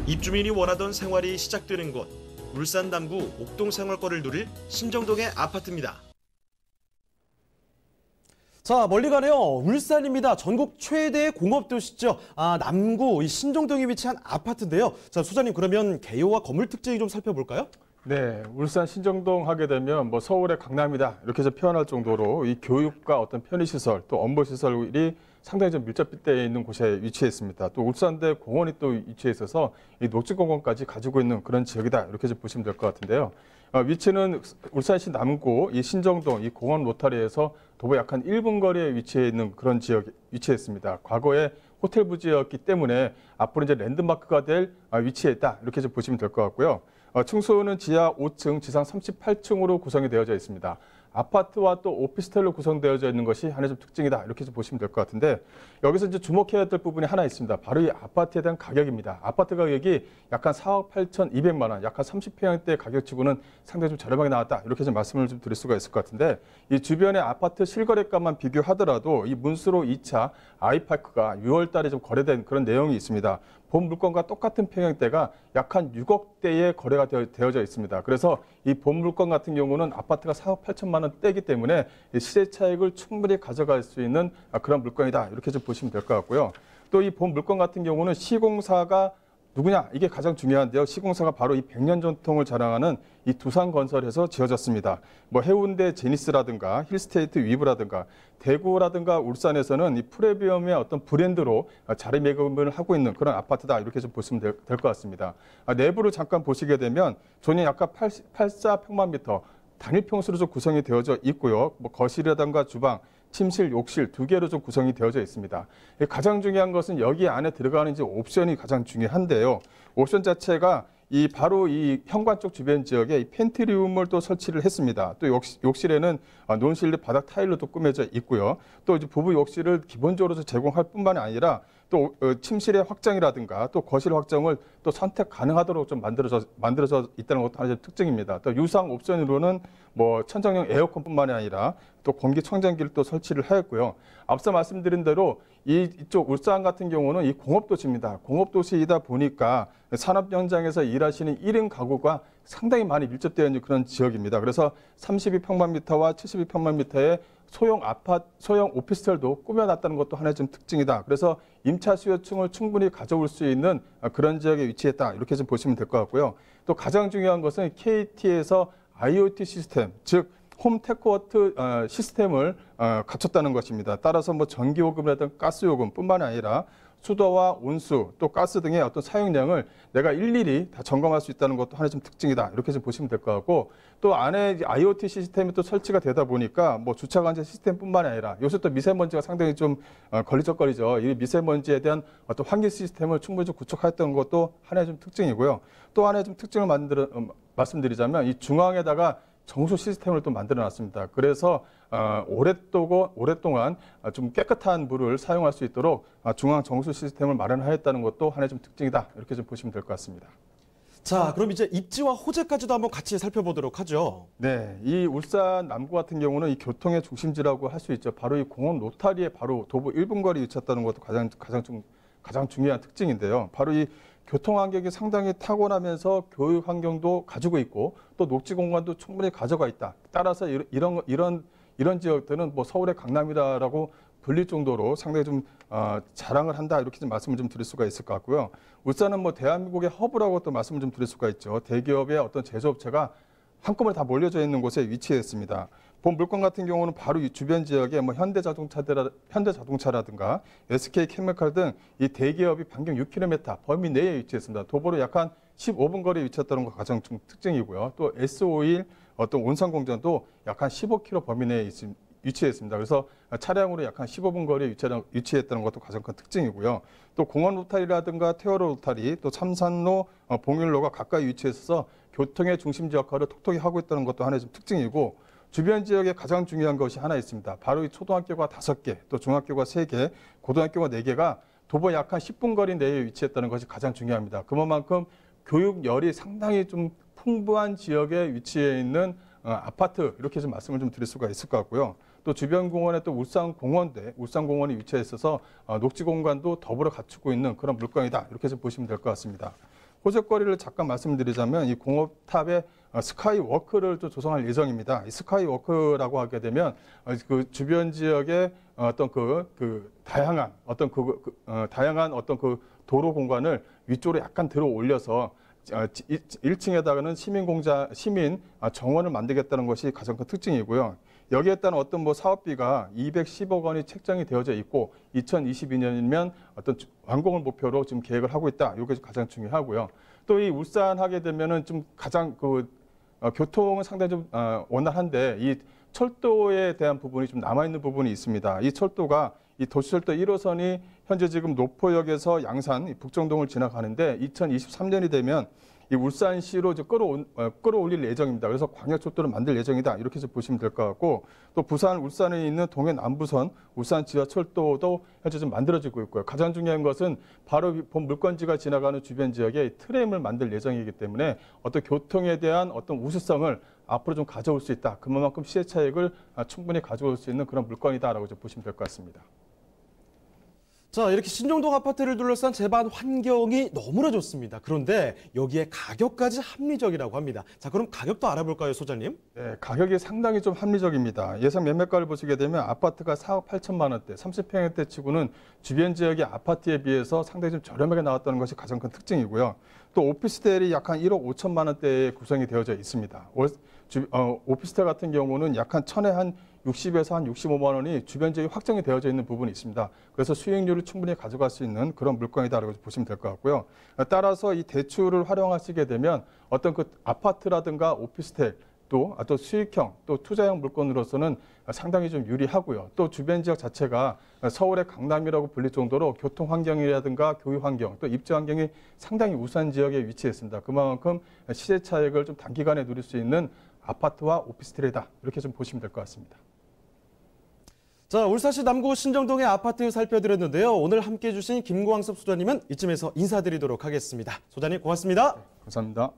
입주민이 원하던 생활이 시작되는 곳, 울산 남구 옥동 생활권을 누릴 신정동의 아파트입니다. 자, 멀리 가네요. 울산입니다. 전국 최대의 공업도시죠. 남구 이 신정동에 위치한 아파트인데요. 자, 소장님 그러면 개요와 건물 특징이 좀 살펴볼까요? 네, 울산 신정동 하게 되면 뭐 서울의 강남이다 이렇게 해서 표현할 정도로 이 교육과 어떤 편의시설 또 업무시설이 상당히 좀 밀접되어 있는 곳에 위치해 있습니다. 또 울산대 공원이 또 위치해 있어서 이 녹지공원까지 가지고 있는 그런 지역이다 이렇게 좀 보시면 될 것 같은데요. 위치는 울산시 남구 이 신정동 이 공원 로타리에서 도보 약 한 1분 거리에 위치해 있는 그런 지역에 위치해 있습니다. 과거에 호텔 부지였기 때문에 앞으로 이제 랜드마크가 될 위치에 있다 이렇게 좀 보시면 될 것 같고요. 층수는 지하 5층, 지상 38층으로 구성이 되어져 있습니다. 아파트와 또 오피스텔로 구성되어져 있는 것이 하나의 좀 특징이다 이렇게 좀 보시면 될 것 같은데 여기서 이제 주목해야 될 부분이 하나 있습니다. 바로 이 아파트에 대한 가격입니다. 아파트 가격이 약 한 4억 8,200만 원, 약 한 30평형대 가격치고는 상당히 좀 저렴하게 나왔다 이렇게 좀 말씀을 좀 드릴 수가 있을 것 같은데 이 주변의 아파트 실거래가만 비교하더라도 이 문수로 2차 아이파크가 6월 달에 좀 거래된 그런 내용이 있습니다. 본 물건과 똑같은 평형대가 약 한 6억대에 거래가 되어져 있습니다. 그래서 이 본 물건 같은 경우는 아파트가 4억 8천만 원대이기 때문에 시세 차익을 충분히 가져갈 수 있는 그런 물건이다. 이렇게 좀 보시면 될 것 같고요. 또 이 본 물건 같은 경우는 시공사가 누구냐? 이게 가장 중요한데요. 시공사가 바로 이 100년 전통을 자랑하는 이 두산건설에서 지어졌습니다. 뭐 해운대 제니스라든가 힐스테이트 위브라든가 대구라든가 울산에서는 이 프리미엄의 어떤 브랜드로 자리매김을 하고 있는 그런 아파트다. 이렇게 좀 보시면 될 것 같습니다. 내부를 잠깐 보시게 되면 전이 약간 84평방미터 단일 평수로 좀 구성이 되어져 있고요. 뭐 거실이라든가 주방, 침실, 욕실 두 개로 좀 구성이 되어져 있습니다. 가장 중요한 것은 여기 안에 들어가는 이제 옵션이 가장 중요한데요. 옵션 자체가 바로 이 현관 쪽 주변 지역에 이 팬트리움을 또 설치를 했습니다. 또 욕실에는 논실내 바닥 타일로 또 꾸며져 있고요. 또 이제 부부 욕실을 기본적으로 제공할 뿐만 아니라 또 침실의 확장이라든가 또 거실 확장을 또 선택 가능하도록 좀 만들어져 있다는 것도 하나의 특징입니다. 또 유상 옵션으로는 뭐 천정형 에어컨뿐만이 아니라 또 공기청정기를 또 설치를 하였고요. 앞서 말씀드린 대로 이쪽 울산 같은 경우는 이 공업도시입니다. 공업도시이다 보니까 산업 현장에서 일하시는 1인 가구가 상당히 많이 밀접되어 있는 그런 지역입니다. 그래서 32평방미터와 72평방미터의 소형 오피스텔도 꾸며놨다는 것도 하나의 좀 특징이다. 그래서 임차 수요층을 충분히 가져올 수 있는 그런 지역에 위치했다. 이렇게 좀 보시면 될 것 같고요. 또 가장 중요한 것은 KT에서 IoT 시스템, 즉 홈테크워트 시스템을 갖췄다는 것입니다. 따라서 뭐 전기요금이라든가 가스요금뿐만 아니라 수도와 온수, 또 가스 등의 어떤 사용량을 내가 일일이 다 점검할 수 있다는 것도 하나의 좀 특징이다. 이렇게 좀 보시면 될 것 같고, 또 안에 IoT 시스템이 또 설치가 되다 보니까 뭐 주차 관제 시스템뿐만 아니라 요새 또 미세먼지가 상당히 좀 걸리적거리죠. 이 미세먼지에 대한 어떤 환기 시스템을 충분히 좀 구축했던 것도 하나의 좀 특징이고요. 또 하나의 좀 특징을 말씀드리자면 이 중앙에다가 정수 시스템을 또 만들어 놨습니다. 그래서 오랫동안 좀 깨끗한 물을 사용할 수 있도록 중앙 정수 시스템을 마련하였다는 것도 하나의 좀 특징이다. 이렇게 좀 보시면 될 것 같습니다. 자, 그럼 이제 입지와 호재까지도 한번 같이 살펴보도록 하죠. 네, 이 울산 남구 같은 경우는 이 교통의 중심지라고 할 수 있죠. 바로 이 공원 로타리에 바로 도보 1분 거리에 위치했다는 것도 가장 중요한 특징인데요. 바로 이 교통 환경이 상당히 탁월하면서 교육 환경도 가지고 있고 또 녹지 공간도 충분히 가져가 있다. 따라서 이런 지역들은 뭐 서울의 강남이다라고 불릴 정도로 상당히 좀 자랑을 한다. 이렇게 좀 말씀을 좀 드릴 수가 있을 것 같고요. 울산은 뭐 대한민국의 허브라고 또 말씀을 좀 드릴 수가 있죠. 대기업의 어떤 제조업체가 한꺼번에 다 몰려져 있는 곳에 위치했습니다. 본 물건 같은 경우는 바로 이 주변 지역에 뭐 현대자동차라든가 SK케미칼 등 이 대기업이 반경 6km 범위 내에 위치했습니다. 도보로 약 한 15분 거리에 위치했다는 것 가장 좀 특징이고요. 또 S51 어떤 온산공장도 약 한 15km 범위 내에 위치했습니다. 그래서 차량으로 약 한 15분 거리에 위치했다는 것도 가장 큰 특징이고요. 또 공원 로타리라든가 태어로 로타리, 또 참산로, 봉일로가 가까이 위치해서 교통의 중심지 역할을 톡톡히 하고 있다는 것도 하나의 좀 특징이고, 주변 지역에 가장 중요한 것이 하나 있습니다. 바로 이 초등학교가 5개, 또 중학교가 3개, 고등학교가 4개가 도보 약 한 10분 거리 내에 위치했다는 것이 가장 중요합니다. 그만큼 교육열이 상당히 좀 풍부한 지역에 위치해 있는 아파트, 이렇게 좀 말씀을 좀 드릴 수가 있을 것 같고요. 또 주변 공원에 또 울산공원이 위치해 있어서 녹지 공간도 더불어 갖추고 있는 그런 물건이다. 이렇게 좀 보시면 될 것 같습니다. 호재거리를 잠깐 말씀드리자면 이 공업탑에 스카이워크를 또 조성할 예정입니다. 이 스카이워크라고 하게 되면 그 주변 지역의 어떤 다양한 어떤 도로 공간을 위쪽으로 약간 들어 올려서 1층에다가는 시민 정원을 만들겠다는 것이 가장 큰 특징이고요. 여기에 따른 어떤 뭐 사업비가 210억 원이 책정이 되어져 있고 2022년이면 어떤 완공을 목표로 지금 계획을 하고 있다. 이게 가장 중요하고요. 또 이 울산 하게 되면은 좀 가장 교통은 상당히 좀 원활한데 이 철도에 대한 부분이 좀 남아 있는 부분이 있습니다. 이 철도가 이 도시철도 1호선이 현재 지금 노포역에서 양산 북정동을 지나가는데 2023년이 되면 이 울산시로 이제 끌어올릴 예정입니다. 그래서 광역철도를 만들 예정이다. 이렇게 해서 보시면 될 것 같고, 또 부산, 울산에 있는 동해남부선 울산 지하철도도 현재 좀 만들어지고 있고요. 가장 중요한 것은 바로 본 물건지가 지나가는 주변 지역에 트램을 만들 예정이기 때문에 어떤 교통에 대한 어떤 우수성을 앞으로 좀 가져올 수 있다. 그만큼 시세 차익을 충분히 가져올 수 있는 그런 물건이다라고 좀 보시면 될 것 같습니다. 자, 이렇게 신정동 아파트를 둘러싼 재반 환경이 너무나 좋습니다. 그런데 여기에 가격까지 합리적이라고 합니다. 자, 그럼 가격도 알아볼까요, 소장님? 네, 가격이 상당히 좀 합리적입니다. 예상 매매가를 보시게 되면 아파트가 4억 8천만 원대, 30평형대 치고는 주변 지역의 아파트에 비해서 상당히 좀 저렴하게 나왔다는 것이 가장 큰 특징이고요. 또 오피스텔이 약 한 1억 5천만 원대에 구성이 되어져 있습니다. 오피스텔 같은 경우는 약 한 천에 한 60에서 한 65만 원이 주변 지역에 확정이 되어져 있는 부분이 있습니다. 그래서 수익률을 충분히 가져갈 수 있는 그런 물건이다라고 보시면 될 것 같고요. 따라서 이 대출을 활용하시게 되면 어떤 그 아파트라든가 오피스텔 또 수익형 또 투자형 물건으로서는 상당히 좀 유리하고요. 또 주변 지역 자체가 서울의 강남이라고 불릴 정도로 교통 환경이라든가 교육 환경 또 입지 환경이 상당히 우수한 지역에 위치해 있습니다. 그만큼 시세 차익을 좀 단기간에 누릴 수 있는 아파트와 오피스텔이다. 이렇게 좀 보시면 될 것 같습니다. 자, 울산시 남구 신정동의 아파트 살펴드렸는데요. 오늘 함께해 주신 김광섭 소장님은 이쯤에서 인사드리도록 하겠습니다. 소장님 고맙습니다. 감사합니다.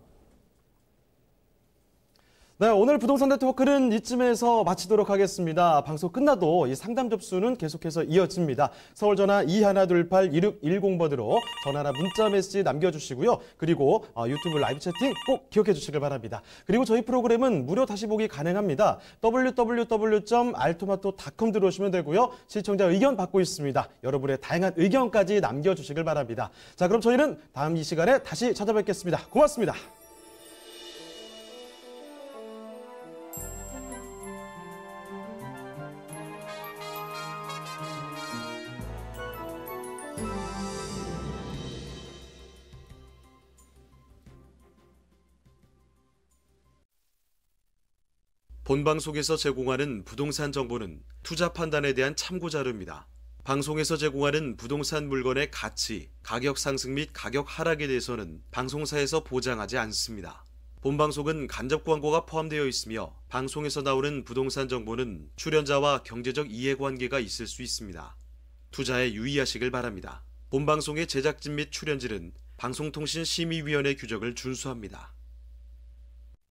네, 오늘 부동산 네트워크는 이쯤에서 마치도록 하겠습니다. 방송 끝나도 이 상담 접수는 계속해서 이어집니다. 서울 전화 2128-2610번으로 전화나 문자 메시지 남겨주시고요. 그리고 유튜브 라이브 채팅 꼭 기억해 주시길 바랍니다. 그리고 저희 프로그램은 무료 다시 보기 가능합니다. www.altomato.com 들어오시면 되고요. 시청자 의견 받고 있습니다. 여러분의 다양한 의견까지 남겨주시길 바랍니다. 자, 그럼 저희는 다음 이 시간에 다시 찾아뵙겠습니다. 고맙습니다. 본방송에서 제공하는 부동산 정보는 투자 판단에 대한 참고 자료입니다. 방송에서 제공하는 부동산 물건의 가치, 가격 상승 및 가격 하락에 대해서는 방송사에서 보장하지 않습니다. 본방송은 간접 광고가 포함되어 있으며 방송에서 나오는 부동산 정보는 출연자와 경제적 이해관계가 있을 수 있습니다. 투자에 유의하시길 바랍니다. 본방송의 제작진 및 출연진은 방송통신심의위원회 규정을 준수합니다.